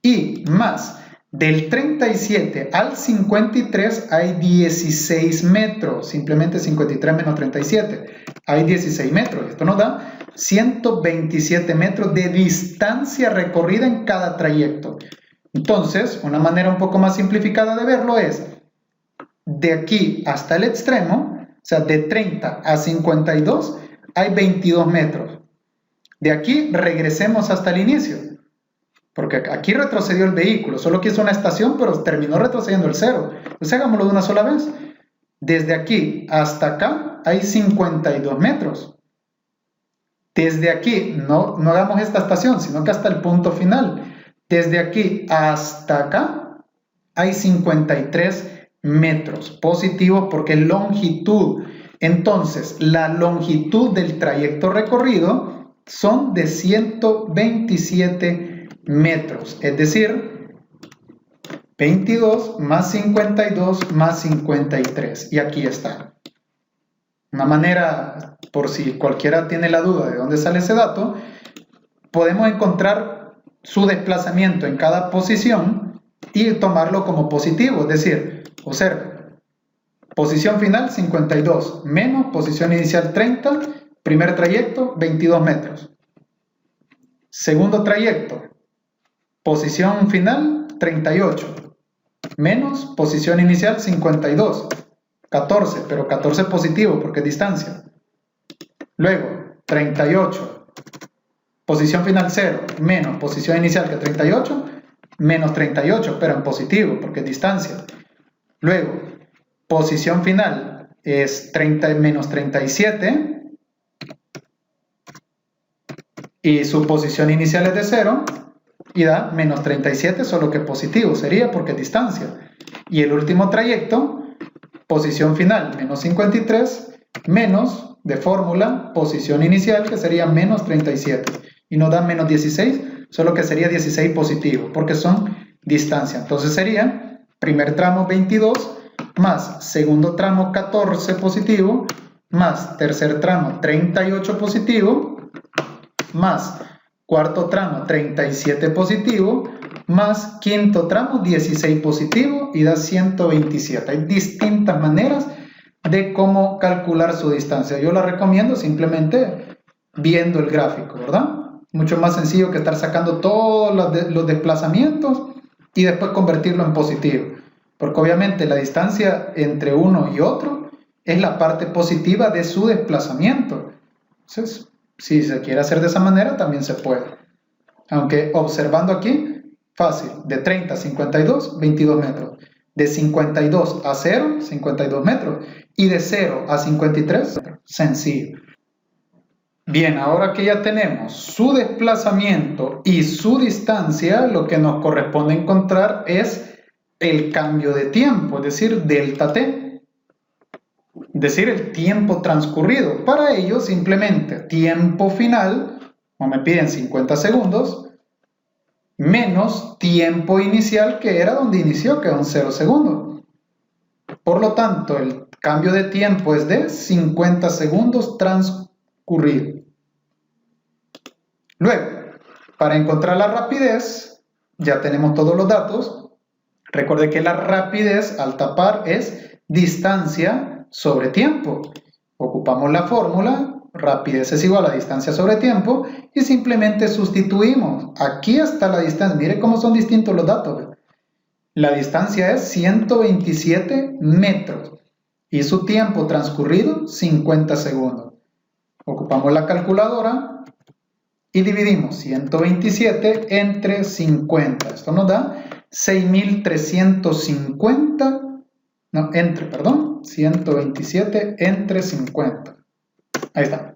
Y más, del 37 al 53 hay 16 metros. Simplemente 53 menos 37. Hay 16 metros. Esto nos da 127 metros de distancia recorrida en cada trayecto. Entonces, una manera un poco más simplificada de verlo es, de aquí hasta el extremo, o sea, de 30 a 52, hay 22 metros. De aquí regresemos hasta el inicio, porque aquí retrocedió el vehículo, solo que hizo una estación, pero terminó retrocediendo el 0. Entonces hagámoslo de una sola vez. Desde aquí hasta acá hay 52 metros. Desde aquí, no hagamos esta estación, sino que hasta el punto final. Desde aquí hasta acá hay 53 metros positivos porque es longitud. Entonces, la longitud del trayecto recorrido son de 127 metros. Es decir, 22 más 52 más 53. Y aquí está. Una manera, por si cualquiera tiene la duda de dónde sale ese dato, podemos encontrar su desplazamiento en cada posición y tomarlo como positivo. Es decir, observe, posición final 52 menos posición inicial 30, primer trayecto 22 metros. Segundo trayecto, posición final 38 menos posición inicial 52. 14, pero 14 es positivo porque es distancia. Luego, 38, posición final 0, menos posición inicial que 38, menos 38, pero en positivo porque es distancia. Luego, posición final es 30 menos 37, y su posición inicial es de 0, y da menos 37, solo que positivo sería porque es distancia. Y el último trayecto, posición final menos 53, menos de fórmula, posición inicial que sería menos 37. Y nos da menos 16, solo que sería 16 positivo, porque son distancia. Entonces sería primer tramo 22, más segundo tramo 14 positivo, más tercer tramo 38 positivo, más cuarto tramo 37 positivo, más quinto tramo 16 positivo y da 127. Hay distintas maneras de cómo calcular su distancia. Yo la recomiendo simplemente viendo el gráfico, ¿verdad? Mucho más sencillo que estar sacando todos los desplazamientos y después convertirlo en positivo. Porque obviamente la distancia entre uno y otro es la parte positiva de su desplazamiento. Entonces, si se quiere hacer de esa manera, también se puede. Aunque observando aquí, fácil, de 30 a 52, 22 metros. De 52 a 0, 52 metros. Y de 0 a 53, sencillo. Bien, ahora que ya tenemos su desplazamiento y su distancia, lo que nos corresponde encontrar es el cambio de tiempo, es decir, delta t. Es decir, el tiempo transcurrido. Para ello, simplemente tiempo final, como me piden 50 segundos, menos tiempo inicial, que era donde inició, que son 0 segundos. Por lo tanto, el cambio de tiempo es de 50 segundos transcurridos. Luego, para encontrar la rapidez, ya tenemos todos los datos. Recuerde que la rapidez al tapar es distancia sobre tiempo. Ocupamos la fórmula, rapidez es igual a distancia sobre tiempo, y simplemente sustituimos. Aquí está la distancia. Mire cómo son distintos los datos. La distancia es 127 metros y su tiempo transcurrido 50 segundos. Ocupamos la calculadora y dividimos 127 entre 50. Esto nos da 6.350, no, 127 entre 50. Ahí está.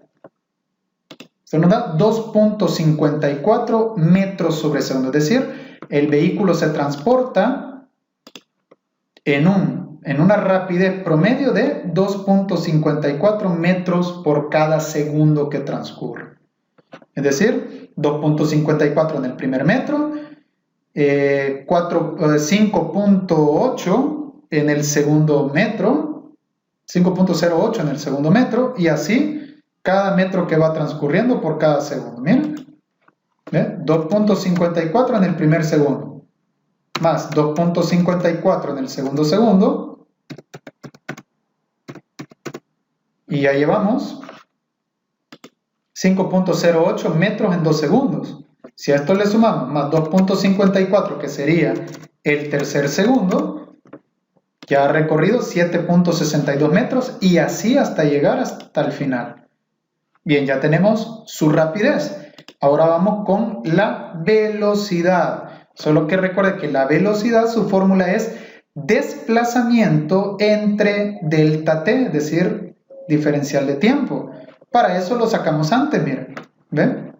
Esto nos da 2.54 metros sobre segundo. Es decir, el vehículo se transporta en una rapidez promedio de 2.54 metros por cada segundo que transcurre. Es decir, 2.54 en el primer metro, 5.8 en el segundo metro, 5.08 en el segundo metro, y así cada metro que va transcurriendo por cada segundo. Miren, 2.54 en el primer segundo, más 2.54 en el segundo segundo, y ya llevamos 5.08 metros en 2 segundos. Si a esto le sumamos más 2.54, que sería el tercer segundo, ya ha recorrido 7.62 metros y así hasta llegar hasta el final. Bien, ya tenemos su rapidez. Ahora vamos con la velocidad. Solo que recuerde que la velocidad, su fórmula es desplazamiento entre delta t, es decir, diferencial de tiempo. Para eso lo sacamos antes, miren. ¿Ven?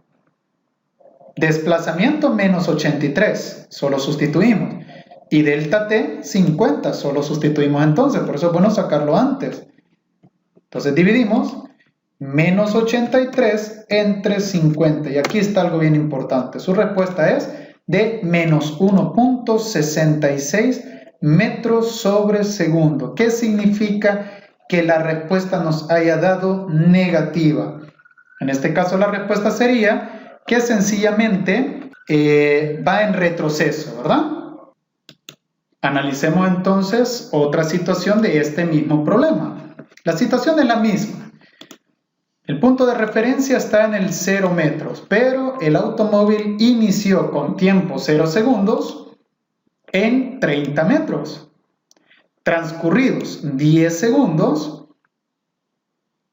Desplazamiento menos 83, solo sustituimos. Y delta t, 50, solo sustituimos entonces. Por eso es bueno sacarlo antes. Entonces dividimos menos 83 entre 50. Y aquí está algo bien importante. Su respuesta es de menos 1.66 metros sobre segundo. ¿Qué significa que la respuesta nos haya dado negativa? En este caso la respuesta sería que sencillamente va en retroceso, ¿verdad? Analicemos entonces otra situación de este mismo problema. La situación es la misma. El punto de referencia está en el 0 metros, pero el automóvil inició con tiempo 0 segundos en 30 metros. Transcurridos 10 segundos,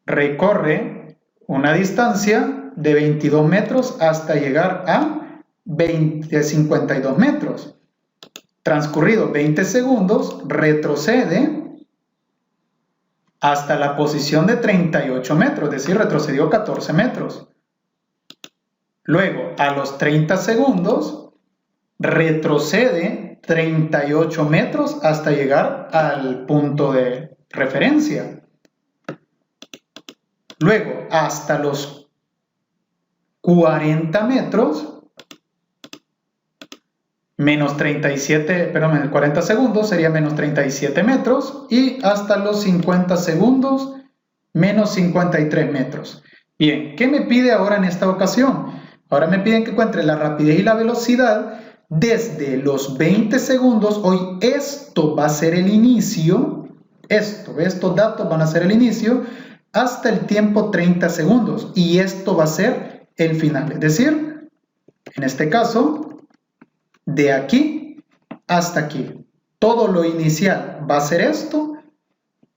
recorre una distancia de 22 metros hasta llegar a 52 metros. Transcurridos 20 segundos, retrocede hasta la posición de 38 metros, es decir, retrocedió 14 metros. Luego, a los 30 segundos, retrocede 38 metros hasta llegar al punto de referencia. Luego, hasta los 40 metros, menos 37, perdón, en 40 segundos sería menos 37 metros, y hasta los 50 segundos, menos 53 metros. Bien, ¿qué me pide ahora en esta ocasión? Ahora me piden que encuentre la rapidez y la velocidad desde los 20 segundos. Hoy esto va a ser el inicio, estos datos van a ser el inicio, hasta el tiempo 30 segundos, y esto va a ser el final. Es decir, en este caso, de aquí hasta aquí. Todo lo inicial va a ser esto.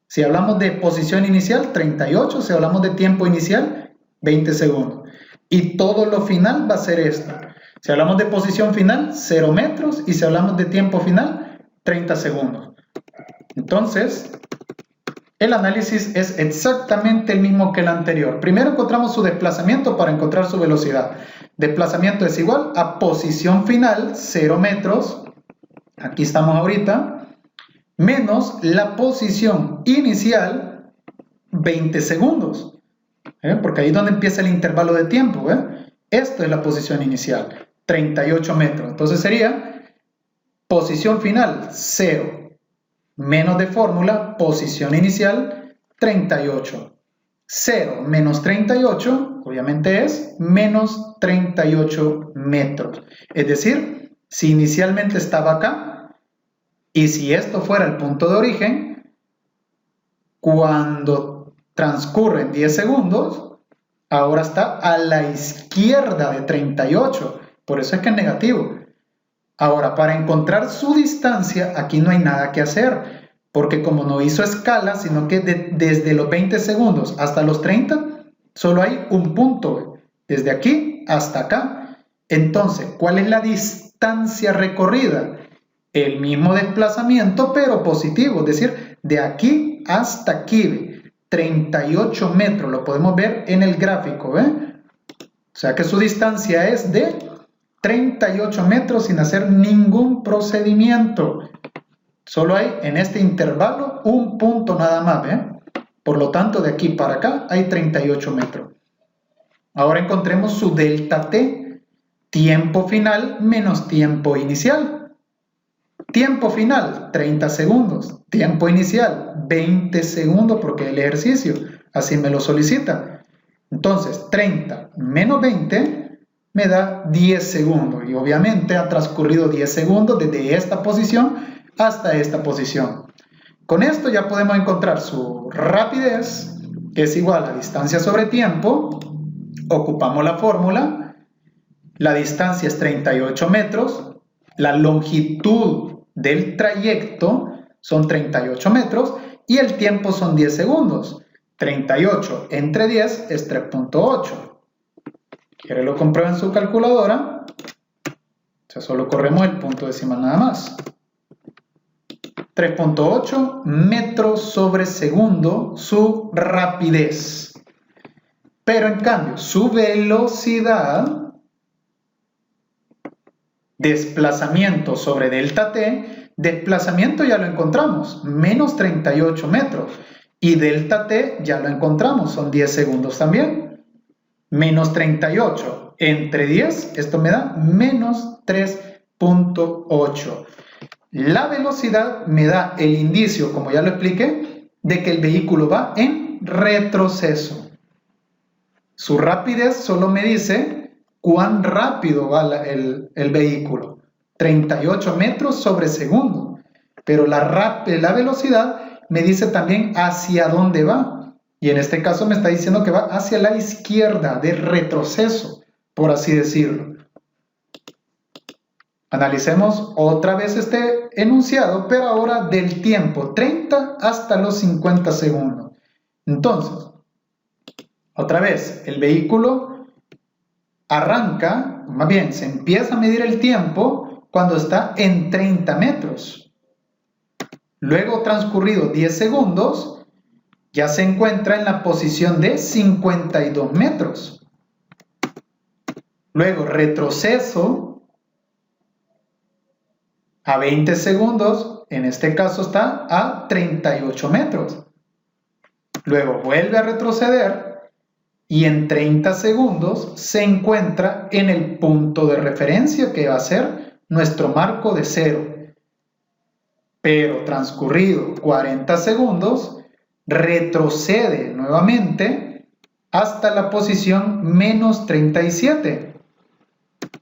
Si hablamos de posición inicial, 38. Si hablamos de tiempo inicial, 20 segundos. Y todo lo final va a ser esto. Si hablamos de posición final, 0 metros. Y si hablamos de tiempo final, 30 segundos. Entonces, el análisis es exactamente el mismo que el anterior. Primero encontramos su desplazamiento para encontrar su velocidad. Desplazamiento es igual a posición final, 0 metros, aquí estamos ahorita, menos la posición inicial, 20 segundos, porque ahí es donde empieza el intervalo de tiempo. Esto es la posición inicial, 38 metros. Entonces sería posición final, 0, menos de fórmula, posición inicial, 38. 0 menos 38, obviamente es menos 38 metros. Es decir, si inicialmente estaba acá, y si esto fuera el punto de origen, cuando transcurren 10 segundos, ahora está a la izquierda de 38. Por eso es que es negativo. Ahora, para encontrar su distancia, aquí no hay nada que hacer, porque como no hizo escala, sino que desde los 20 segundos hasta los 30, solo hay un punto, desde aquí hasta acá. Entonces, ¿cuál es la distancia recorrida? El mismo desplazamiento, pero positivo, es decir, de aquí hasta aquí, 38 metros, lo podemos ver en el gráfico, ¿ve? O sea que su distancia es de 38 metros sin hacer ningún procedimiento. Solo hay en este intervalo un punto nada más, ¿eh? Por lo tanto, de aquí para acá hay 38 metros. Ahora encontremos su delta T, tiempo final menos tiempo inicial. Tiempo final, 30 segundos. Tiempo inicial, 20 segundos, porque el ejercicio así me lo solicita. Entonces, 30 menos 20 me da 10 segundos. Y obviamente ha transcurrido 10 segundos desde esta posición hasta esta posición. Con esto ya podemos encontrar su rapidez, que es igual a distancia sobre tiempo. Ocupamos la fórmula. La distancia es 38 metros. La longitud del trayecto son 38 metros. Y el tiempo son 10 segundos. 38 entre 10 es 3.8. ¿Quiere lo comprueba en su calculadora? O sea, solo corremos el punto decimal nada más. 3.8 metros sobre segundo su rapidez. Pero en cambio, su velocidad, desplazamiento sobre delta T, desplazamiento ya lo encontramos, menos 38 metros. Y delta T ya lo encontramos, son 10 segundos también. Menos 38 entre 10, esto me da menos 3.8. La velocidad me da el indicio, como ya lo expliqué, de que el vehículo va en retroceso. Su rapidez solo me dice cuán rápido va el vehículo. 38 metros sobre segundo. Pero la velocidad me dice también hacia dónde va. Y en este caso me está diciendo que va hacia la izquierda, de retroceso, por así decirlo. Analicemos otra vez este enunciado, pero ahora del tiempo, 30 hasta los 50 segundos. Entonces, otra vez, el vehículo arranca, más bien, se empieza a medir el tiempo cuando está en 30 metros. Luego, transcurrido 10 segundos, ya se encuentra en la posición de 52 metros. Luego, retroceso a 20 segundos, en este caso está a 38 metros. Luego vuelve a retroceder y en 30 segundos se encuentra en el punto de referencia que va a ser nuestro marco de 0. Pero transcurrido 40 segundos, retrocede nuevamente hasta la posición menos 37.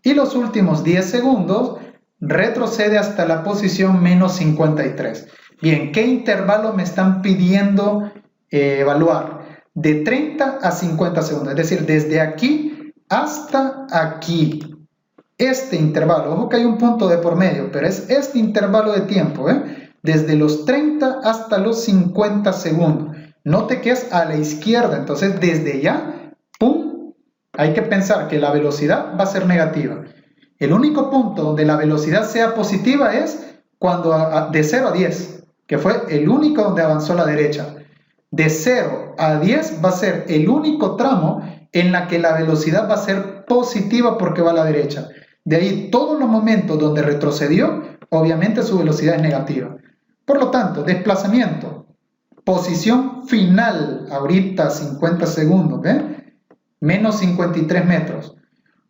Y los últimos 10 segundos retrocede hasta la posición menos 53. Bien, ¿qué intervalo me están pidiendo evaluar? De 30 a 50 segundos, es decir, desde aquí hasta aquí. Este intervalo, ojo que hay un punto de por medio, pero es este intervalo de tiempo, desde los 30 hasta los 50 segundos. Note que es a la izquierda, entonces desde ya, ¡pum!, hay que pensar que la velocidad va a ser negativa. El único punto donde la velocidad sea positiva es cuando de 0 a 10, que fue el único donde avanzó a la derecha. De 0 a 10 va a ser el único tramo en la que la velocidad va a ser positiva porque va a la derecha. De ahí todos los momentos donde retrocedió, obviamente su velocidad es negativa. Por lo tanto, desplazamiento, posición final, ahorita 50 segundos, menos 53 metros.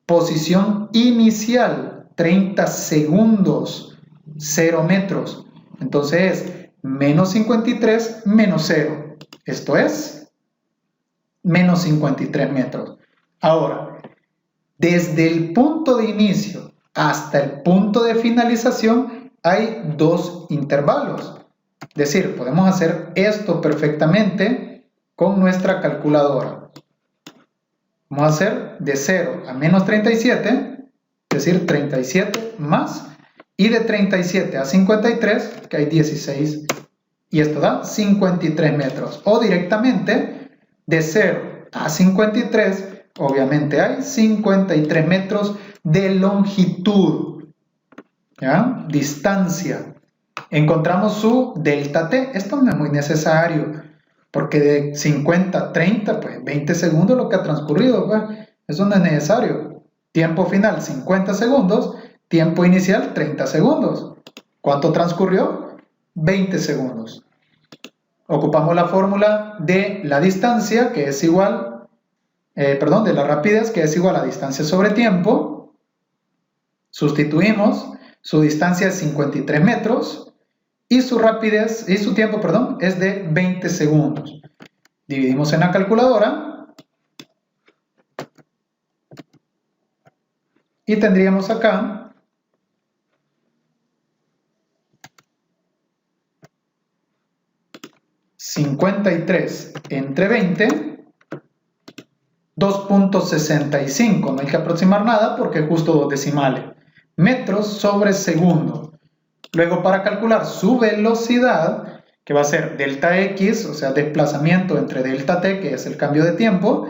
Posición inicial, 30 segundos, 0 metros. Entonces, menos 53 menos 0. Esto es menos 53 metros. Ahora, desde el punto de inicio hasta el punto de finalización hay dos intervalos. Es decir, podemos hacer esto perfectamente con nuestra calculadora. Vamos a hacer de 0 a menos 37, es decir, 37 más, y de 37 a 53, que hay 16, y esto da 53 metros. O directamente, de 0 a 53, obviamente hay 53 metros de longitud, ¿ya? Distancia. Encontramos su delta T. Esto no es muy necesario, porque de 50 a 30, pues 20 segundos lo que ha transcurrido, pues eso no es necesario. Tiempo final 50 segundos, tiempo inicial 30 segundos. ¿Cuánto transcurrió? 20 segundos. Ocupamos la fórmula de la distancia, que es igual, de la rapidez, que es igual a distancia sobre tiempo. Sustituimos, su distancia es 53 metros y su rapidez, y su tiempo, es de 20 segundos. Dividimos en la calculadora y tendríamos acá 53 entre 20, 2.65. No hay que aproximar nada porque es justo dos decimales. Metros sobre segundo. Luego, para calcular su velocidad, que va a ser delta X, o sea, desplazamiento entre delta T, que es el cambio de tiempo,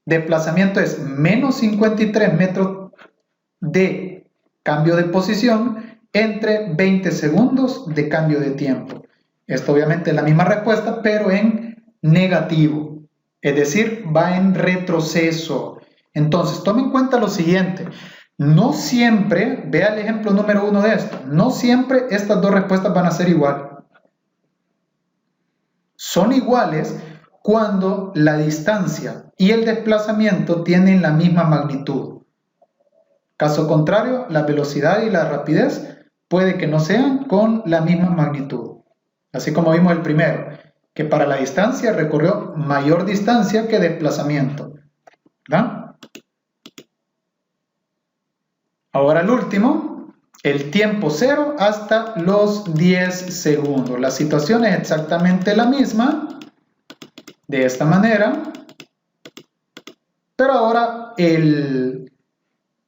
desplazamiento es menos 53 metros de cambio de posición entre 20 segundos de cambio de tiempo. Esto obviamente es la misma respuesta, pero en negativo, es decir, va en retroceso. Entonces, tome en cuenta lo siguiente. No siempre, vea el ejemplo número 1 de esto, no siempre estas dos respuestas van a ser iguales. Son iguales cuando la distancia y el desplazamiento tienen la misma magnitud. Caso contrario, la velocidad y la rapidez puede que no sean con la misma magnitud. Así como vimos el primero, que para la distancia recorrió mayor distancia que desplazamiento, ¿verdad? Ahora el último, el tiempo 0 hasta los 10 segundos. La situación es exactamente la misma, de esta manera, pero ahora el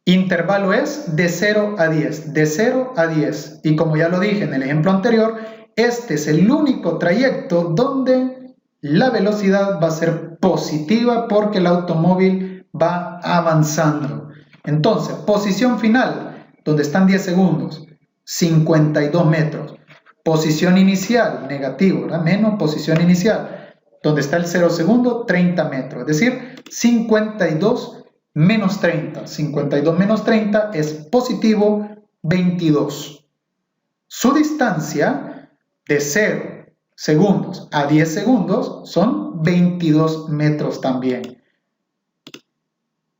intervalo es de 0 a 10, de 0 a 10. Y como ya lo dije en el ejemplo anterior, este es el único trayecto donde la velocidad va a ser positiva porque el automóvil va avanzando. Entonces, posición final, donde están 10 segundos, 52 metros. Posición inicial, negativo, ¿verdad? Menos posición inicial, donde está el 0 segundo, 30 metros. Es decir, 52 menos 30. 52 menos 30 es positivo 22. Su distancia de 0 segundos a 10 segundos son 22 metros también.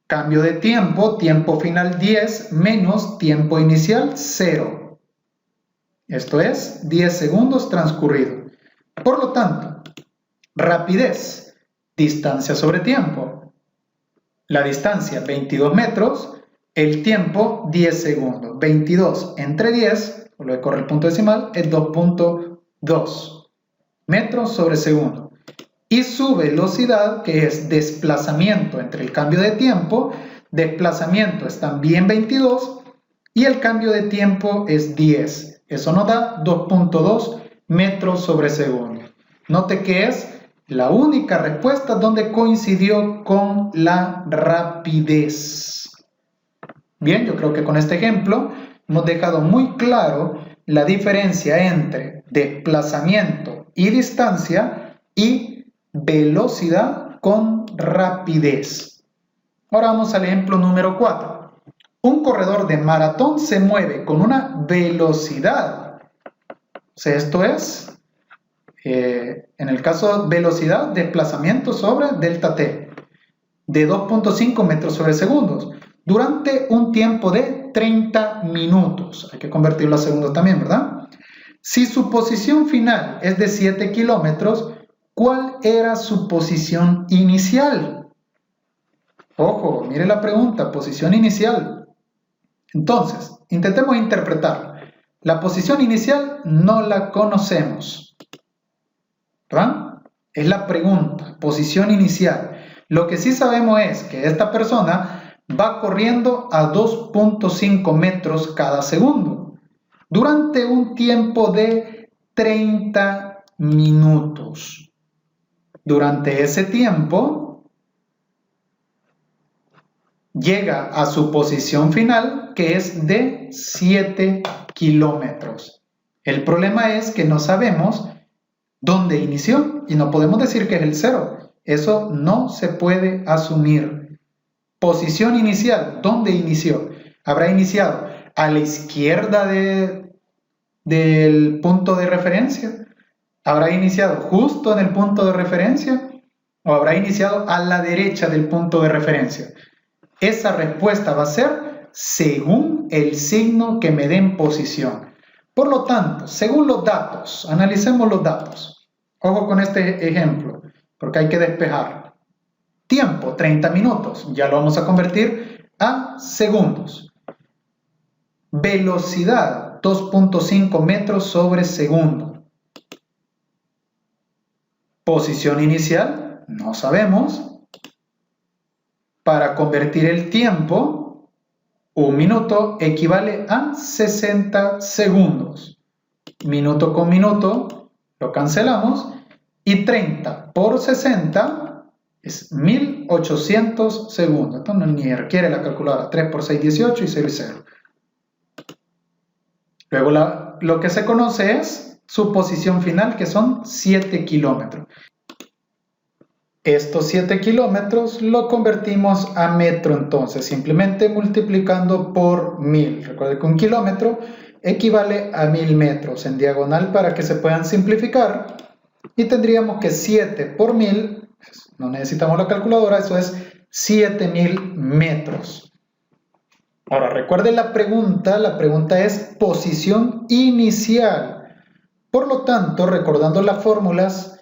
Cambio de tiempo, tiempo final 10 menos tiempo inicial 0. Esto es 10 segundos transcurridos. Por lo tanto, rapidez, distancia sobre tiempo. La distancia 22 metros, el tiempo 10 segundos. 22 entre 10, por lo que corre el punto decimal, es 2.2 metros sobre segundo. Y su velocidad, que es desplazamiento entre el cambio de tiempo, desplazamiento es también 22 y el cambio de tiempo es 10. Eso nos da 2.2 metros sobre segundo. Note que es la única respuesta donde coincidió con la rapidez. Bien, yo creo que con este ejemplo hemos dejado muy claro la diferencia entre desplazamiento y distancia y velocidad con rapidez. Ahora vamos al ejemplo número 4. Un corredor de maratón se mueve con una velocidad. O sea, esto es, en el caso de velocidad, desplazamiento sobre delta T, de 2.5 metros sobre segundos, durante un tiempo de 30 minutos. Hay que convertirlo a segundos también, ¿verdad? Si su posición final es de 7 kilómetros, ¿cuál era su posición inicial? Ojo, mire la pregunta, posición inicial. Entonces, intentemos interpretar. La posición inicial no la conocemos, ¿verdad? Es la pregunta, posición inicial. Lo que sí sabemos es que esta persona va corriendo a 2.5 metros cada segundo durante un tiempo de 30 minutos. Durante ese tiempo llega a su posición final, que es de 7 kilómetros. El problema es que no sabemos dónde inició y no podemos decir que es el 0. Eso no se puede asumir. Posición inicial, ¿dónde inició? ¿Habrá iniciado a la izquierda del punto de referencia? ¿Habrá iniciado justo en el punto de referencia? ¿O habrá iniciado a la derecha del punto de referencia? Esa respuesta va a ser según el signo que me dé en posición. Por lo tanto, según los datos, analicemos los datos. Ojo con este ejemplo, porque hay que despejar. Tiempo, 30 minutos. Ya lo vamos a convertir a segundos. Velocidad, 2.5 metros sobre segundo. Posición inicial, no sabemos. Para convertir el tiempo, 1 minuto equivale a 60 segundos. Minuto con minuto lo cancelamos y 30 por 60 es 1800 segundos. Esto no ni requiere la calculadora. 3 por 6, 18 y 0 y 0. Luego lo que se conoce es su posición final, que son 7 kilómetros. Estos 7 kilómetros lo convertimos a metro entonces, simplemente multiplicando por 1000. Recuerden que un kilómetro equivale a 1000 metros en diagonal para que se puedan simplificar. Y tendríamos que 7 por 1000, no necesitamos la calculadora, eso es 7000 metros. Ahora recuerden la pregunta es posición inicial. Por lo tanto, recordando las fórmulas,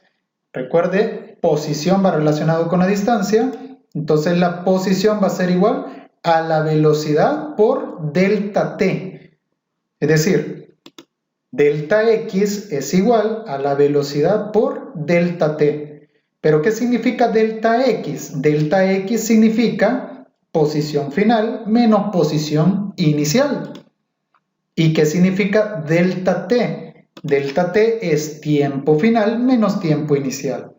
recuerde, posición va relacionado con la distancia, entonces la posición va a ser igual a la velocidad por delta t. Es decir, delta x es igual a la velocidad por delta t. ¿Pero qué significa delta x? Delta x significa posición final menos posición inicial. ¿Y qué significa delta t? Delta t es tiempo final menos tiempo inicial.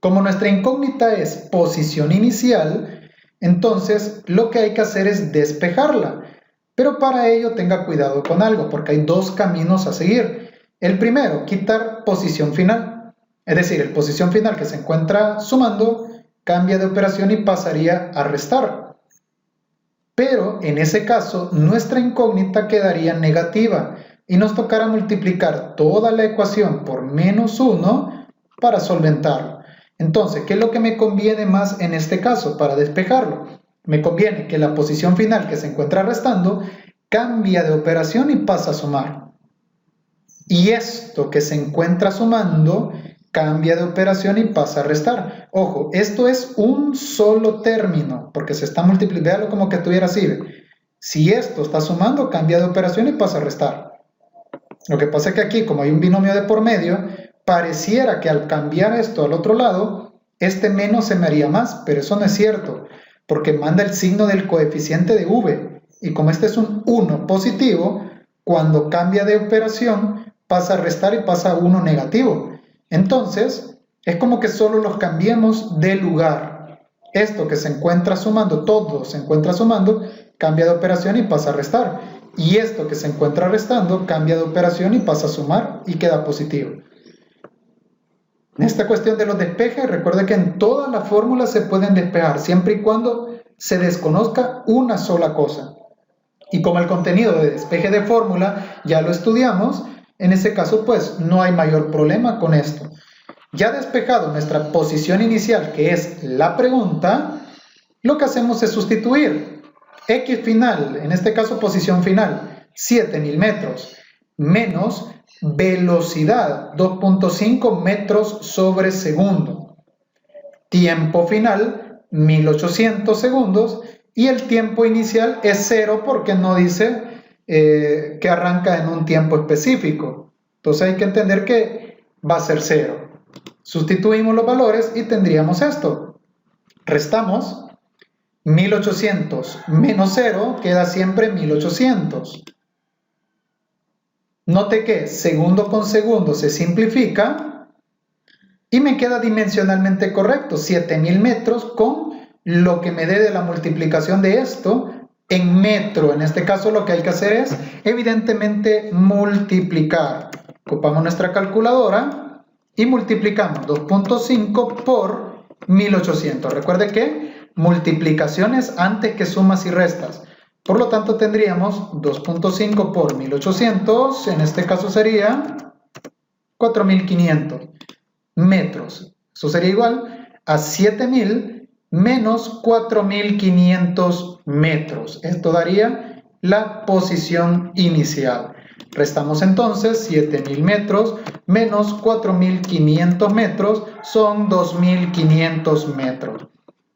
Como nuestra incógnita es posición inicial, entonces lo que hay que hacer es despejarla. Pero para ello tenga cuidado con algo, porque hay dos caminos a seguir. El primero, quitar posición final. Es decir, el posición final que se encuentra sumando, cambia de operación y pasaría a restar. Pero en ese caso, nuestra incógnita quedaría negativa y nos tocará multiplicar toda la ecuación por menos 1 para solventarlo. Entonces, ¿qué es lo que me conviene más en este caso para despejarlo? Me conviene que la posición final que se encuentra restando cambia de operación y pasa a sumar. Y esto que se encuentra sumando cambia de operación y pasa a restar. Ojo, esto es un solo término, porque se está multiplicando, véalo como que estuviera así. Si esto está sumando, cambia de operación y pasa a restar. Lo que pasa es que aquí, como hay un binomio de por medio, pareciera que al cambiar esto al otro lado, este menos se me haría más, pero eso no es cierto, porque manda el signo del coeficiente de v, y como este es un 1 positivo, cuando cambia de operación, pasa a restar y pasa a 1 negativo. Entonces, es como que solo los cambiemos de lugar. Esto que se encuentra sumando, todo se encuentra sumando, cambia de operación y pasa a restar. Y esto que se encuentra restando, cambia de operación y pasa a sumar y queda positivo. En esta cuestión de los despejes, recuerde que en todas las fórmulas se pueden despejar, siempre y cuando se desconozca una sola cosa. Y como el contenido de despeje de fórmula ya lo estudiamos, en ese caso pues no hay mayor problema con esto. Ya despejado nuestra posición inicial, que es la pregunta, lo que hacemos es sustituir x final, en este caso posición final, 7000 metros, menos velocidad, 2.5 metros sobre segundo. Tiempo final, 1800 segundos. Y el tiempo inicial es 0 porque no dice que arranca en un tiempo específico. Entonces hay que entender que va a ser 0. Sustituimos los valores y tendríamos esto. Restamos 1800 menos 0, queda siempre 1800. Note que segundo con segundo se simplifica y me queda dimensionalmente correcto, 7000 metros con lo que me dé de la multiplicación de esto en metro. En este caso lo que hay que hacer es evidentemente multiplicar. Ocupamos nuestra calculadora y multiplicamos 2.5 por 1800. Recuerde que multiplicaciones antes que sumas y restas. Por lo tanto tendríamos 2.5 por 1800, en este caso sería 4500 metros. Eso sería igual a 7000 menos 4500 metros. Esto daría la posición inicial. Restamos entonces 7000 metros menos 4500 metros son 2500 metros.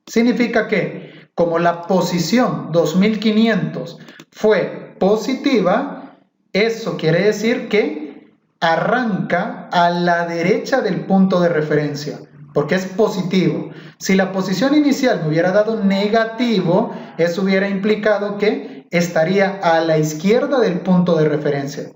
Significa que como la posición 2500 fue positiva, eso quiere decir que arranca a la derecha del punto de referencia, porque es positivo. Si la posición inicial me hubiera dado negativo, eso hubiera implicado que estaría a la izquierda del punto de referencia.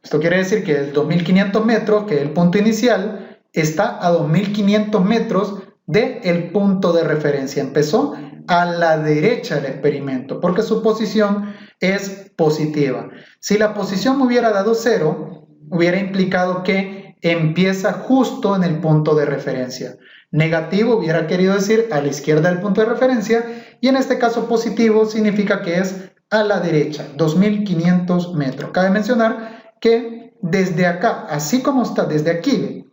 Esto quiere decir que el 2500 metros, que es el punto inicial, está a 2500 metros del punto de referencia. Empezó a la derecha del experimento, porque su posición es positiva. Si la posición me hubiera dado 0, hubiera implicado que empieza justo en el punto de referencia. Negativo hubiera querido decir a la izquierda del punto de referencia, y en este caso positivo significa que es a la derecha, 2500 metros. Cabe mencionar que desde acá, así como está, desde aquí,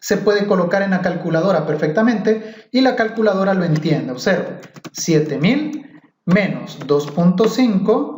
se puede colocar en la calculadora perfectamente y la calculadora lo entiende. Observa, 7000 menos 2.5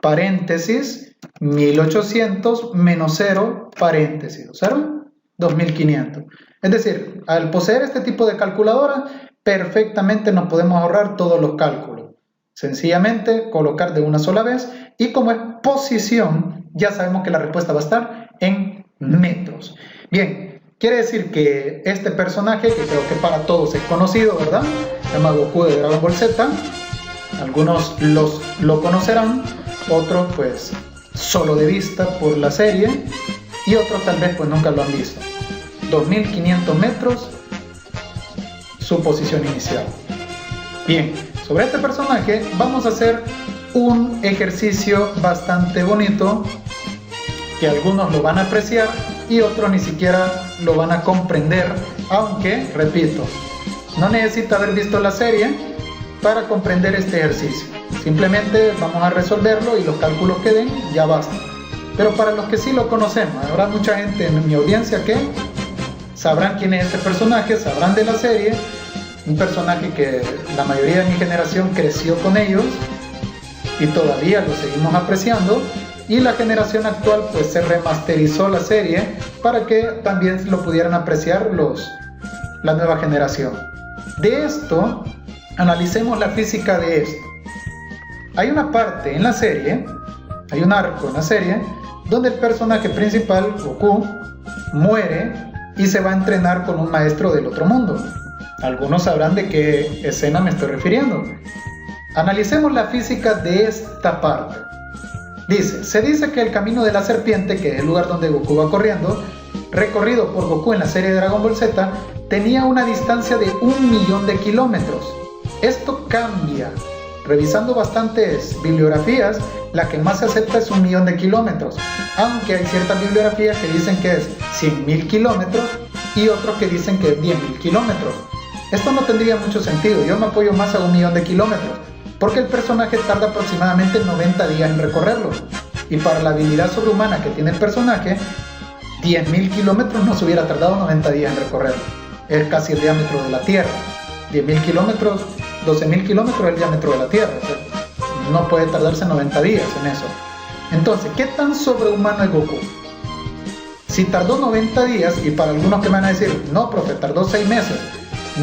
paréntesis 1800 menos 0 paréntesis. Observa, 2500. Es decir, al poseer este tipo de calculadora, perfectamente nos podemos ahorrar todos los cálculos. Sencillamente colocar de una sola vez, y como es posición, ya sabemos que la respuesta va a estar en metros. Bien, quiere decir que este personaje, que creo que para todos es conocido, ¿verdad? Se llama Goku de Dragon Ball Z. Algunos lo conocerán, otros pues solo de vista por la serie, y otros tal vez pues nunca lo han visto. 2500 metros, su posición inicial. Bien, sobre este personaje vamos a hacer un ejercicio bastante bonito, que algunos lo van a apreciar y otros ni siquiera lo van a comprender, aunque, repito, no necesita haber visto la serie para comprender este ejercicio. Simplemente vamos a resolverlo y los cálculos que den ya basta. Pero para los que sí lo conocemos, habrá mucha gente en mi audiencia que sabrán quién es este personaje, sabrán de la serie, un personaje que la mayoría de mi generación creció con ellos y todavía lo seguimos apreciando. Y la generación actual pues se remasterizó la serie para que también lo pudieran apreciar la nueva generación. De esto, analicemos la física de esto. Hay una parte en la serie, hay un arco en la serie, donde el personaje principal, Goku, muere y se va a entrenar con un maestro del otro mundo. Algunos sabrán de qué escena me estoy refiriendo. Analicemos la física de esta parte. Se dice que el camino de la serpiente, que es el lugar donde Goku va corriendo, recorrido por Goku en la serie de Dragon Ball Z, tenía una distancia de 1.000.000 de kilómetros. Esto cambia. Revisando bastantes bibliografías, la que más se acepta es 1.000.000 de kilómetros, aunque hay ciertas bibliografías que dicen que es 100.000 kilómetros y otros que dicen que es 10.000 kilómetros. Esto no tendría mucho sentido. Yo me apoyo más a 1.000.000 de kilómetros, porque el personaje tarda aproximadamente 90 días en recorrerlo, y para la habilidad sobrehumana que tiene el personaje, 10.000 kilómetros no se hubiera tardado 90 días en recorrerlo. Es casi el diámetro de la Tierra. 10.000 kilómetros, 12.000 kilómetros es el diámetro de la Tierra. O sea, no puede tardarse 90 días en eso. Entonces, ¿qué tan sobrehumano es Goku? Si tardó 90 días, y para algunos que me van a decir, no, profe, tardó 6 meses.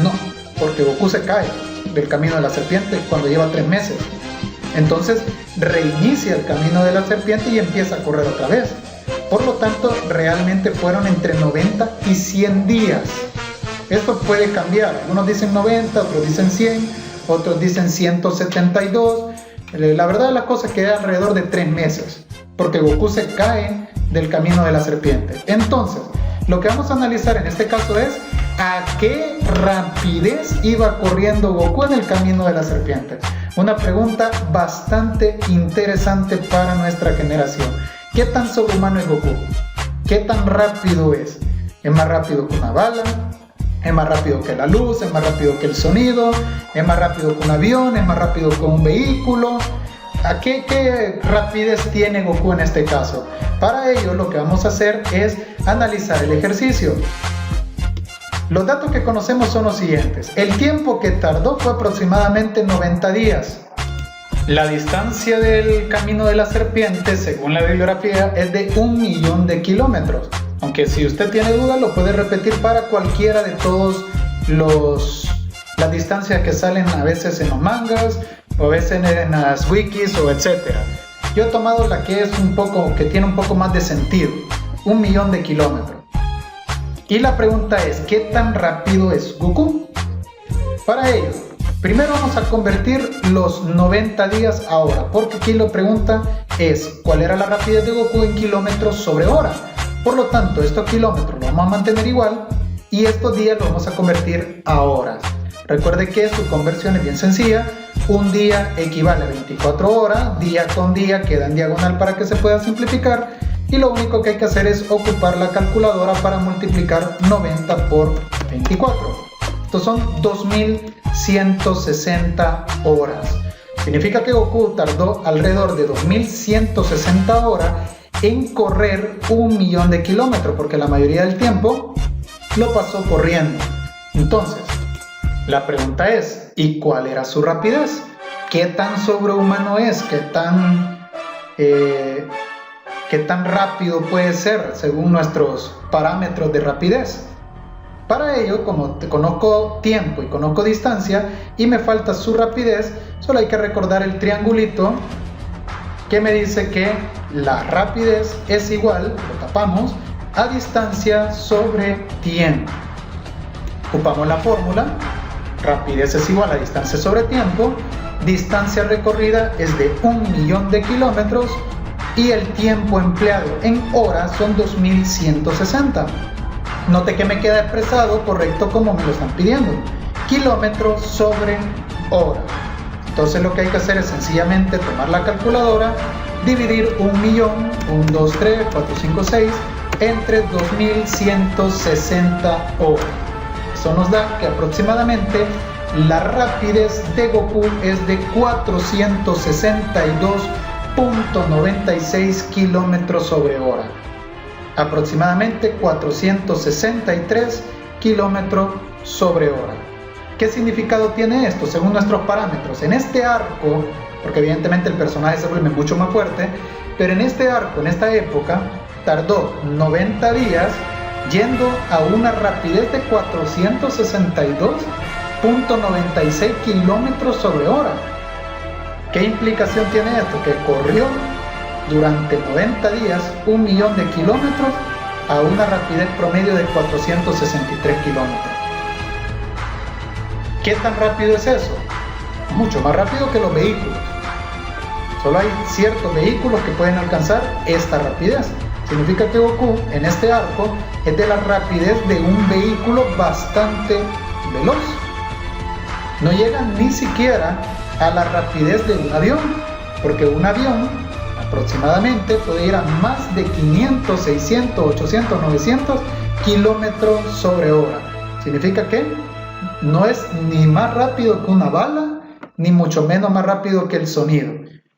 No, porque Goku se cae del camino de la serpiente cuando lleva 3 meses. Entonces, reinicia el camino de la serpiente y empieza a correr otra vez. Por lo tanto, realmente fueron entre 90 y 100 días. Esto puede cambiar. Algunos dicen 90, otros dicen 100, otros dicen 172. La verdad de las cosas es que es alrededor de 3 meses, porque Goku se cae del camino de la serpiente. Entonces, lo que vamos a analizar en este caso es a qué rapidez iba corriendo Goku en el camino de la serpiente. Una pregunta bastante interesante para nuestra generación. ¿Qué tan sobrehumano es Goku? ¿Qué tan rápido es? ¿Es más rápido que una bala? ¿Es más rápido que la luz? ¿Es más rápido que el sonido? ¿Es más rápido que un avión? ¿Es más rápido que un vehículo? ¿A qué rapidez tiene Goku en este caso? Para ello lo que vamos a hacer es analizar el ejercicio. Los datos que conocemos son los siguientes. El tiempo que tardó fue aproximadamente 90 días. La distancia del camino de la serpiente, según la bibliografía, es de 1.000.000 de kilómetros. Aunque si usted tiene dudas, lo puede repetir para cualquiera de todos las distancias que salen a veces en los mangas, o a veces en las wikis, o etcétera. Yo he tomado la que tiene un poco más de sentido, 1.000.000 de kilómetros. Y la pregunta es, ¿qué tan rápido es Goku? Para ello, primero vamos a convertir los 90 días a hora, porque aquí la pregunta es, ¿cuál era la rapidez de Goku en kilómetros sobre hora? Por lo tanto, estos kilómetros los vamos a mantener igual y estos días los vamos a convertir a horas. Recuerde que su conversión es bien sencilla. Un día equivale a 24 horas, día con día queda en diagonal para que se pueda simplificar. Y lo único que hay que hacer es ocupar la calculadora para multiplicar 90 por 24. Estos son 2160 horas. Significa que Goku tardó alrededor de 2160 horas en correr 1.000.000 de kilómetros, porque la mayoría del tiempo lo pasó corriendo. Entonces, la pregunta es, ¿y cuál era su rapidez? ¿Qué tan sobrehumano es? ¿Qué tan rápido puede ser según nuestros parámetros de rapidez? Para ello, como conozco tiempo y conozco distancia y me falta su rapidez, solo hay que recordar el triangulito que me dice que la rapidez es igual, lo tapamos, a distancia sobre tiempo. Ocupamos la fórmula, rapidez es igual a distancia sobre tiempo, distancia recorrida es de 1.000.000 de kilómetros y el tiempo empleado en horas son 2160. Note que me queda expresado correcto como me lo están pidiendo, kilómetros sobre hora. Entonces lo que hay que hacer es sencillamente tomar la calculadora, dividir 1.000.000, 1, 2, 3, 4, 5, 6, entre 2160 horas. Eso nos da que aproximadamente la rapidez de Goku es de 462.96 kilómetros sobre hora. Aproximadamente 463 kilómetros sobre hora. ¿Qué significado tiene esto según nuestros parámetros? En este arco, porque evidentemente el personaje se vuelve mucho más fuerte, pero en este arco, en esta época, tardó 90 días yendo a una rapidez de 462.96 kilómetros sobre hora. ¿Qué implicación tiene esto? Que corrió durante 90 días 1.000.000 de kilómetros a una rapidez promedio de 463 kilómetros. ¿Qué tan rápido es eso? Mucho más rápido que los vehículos. Solo hay ciertos vehículos que pueden alcanzar esta rapidez. Significa que Goku en este arco es de la rapidez de un vehículo bastante veloz. No llega ni siquiera a la rapidez de un avión, porque un avión aproximadamente puede ir a más de 500, 600, 800, 900 kilómetros sobre hora. Significa que no es ni más rápido que una bala, ni mucho menos más rápido que el sonido.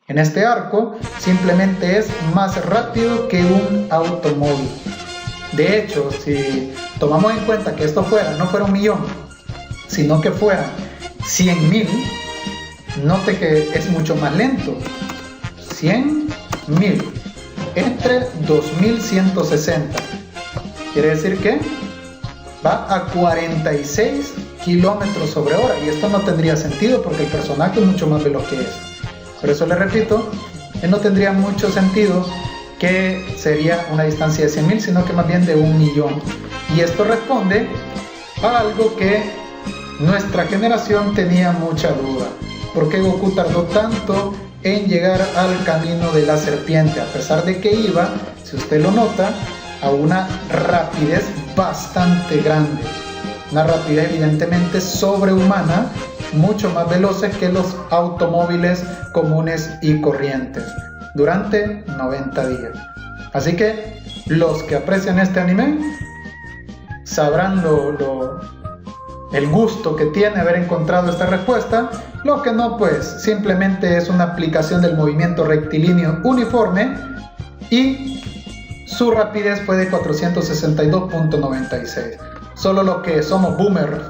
En este arco simplemente es más rápido que un automóvil. De hecho, si tomamos en cuenta que esto no fuera 1.000.000, sino que fueran 100.000, note que es mucho más lento. 100.000. 2160. Quiere decir que va a 46 kilómetros sobre hora, y esto no tendría sentido porque el personaje es mucho más veloz que esto. Por eso le repito, no tendría mucho sentido que sería una distancia de 100.000, sino que más bien de 1.000.000. Y esto responde a algo que nuestra generación tenía mucha duda. ¿Por qué Goku tardó tanto en llegar al camino de la serpiente? A pesar de que iba, si usted lo nota, a una rapidez bastante grande. Una rapidez evidentemente sobrehumana, mucho más veloces que los automóviles comunes y corrientes, durante 90 días. Así que los que aprecian este anime sabrán el gusto que tiene haber encontrado esta respuesta. Los que no, pues simplemente es una aplicación del movimiento rectilíneo uniforme y su rapidez fue de 462.96. Solo los que somos boomers,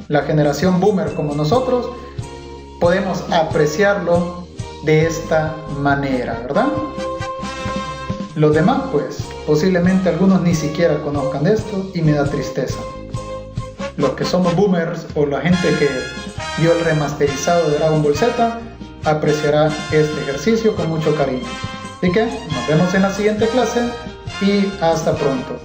la generación boomer como nosotros, podemos apreciarlo de esta manera, ¿verdad? Los demás, pues, posiblemente algunos ni siquiera conozcan de esto y me da tristeza. Los que somos boomers o la gente que vio el remasterizado de Dragon Ball Z apreciará este ejercicio con mucho cariño. Así que nos vemos en la siguiente clase y hasta pronto.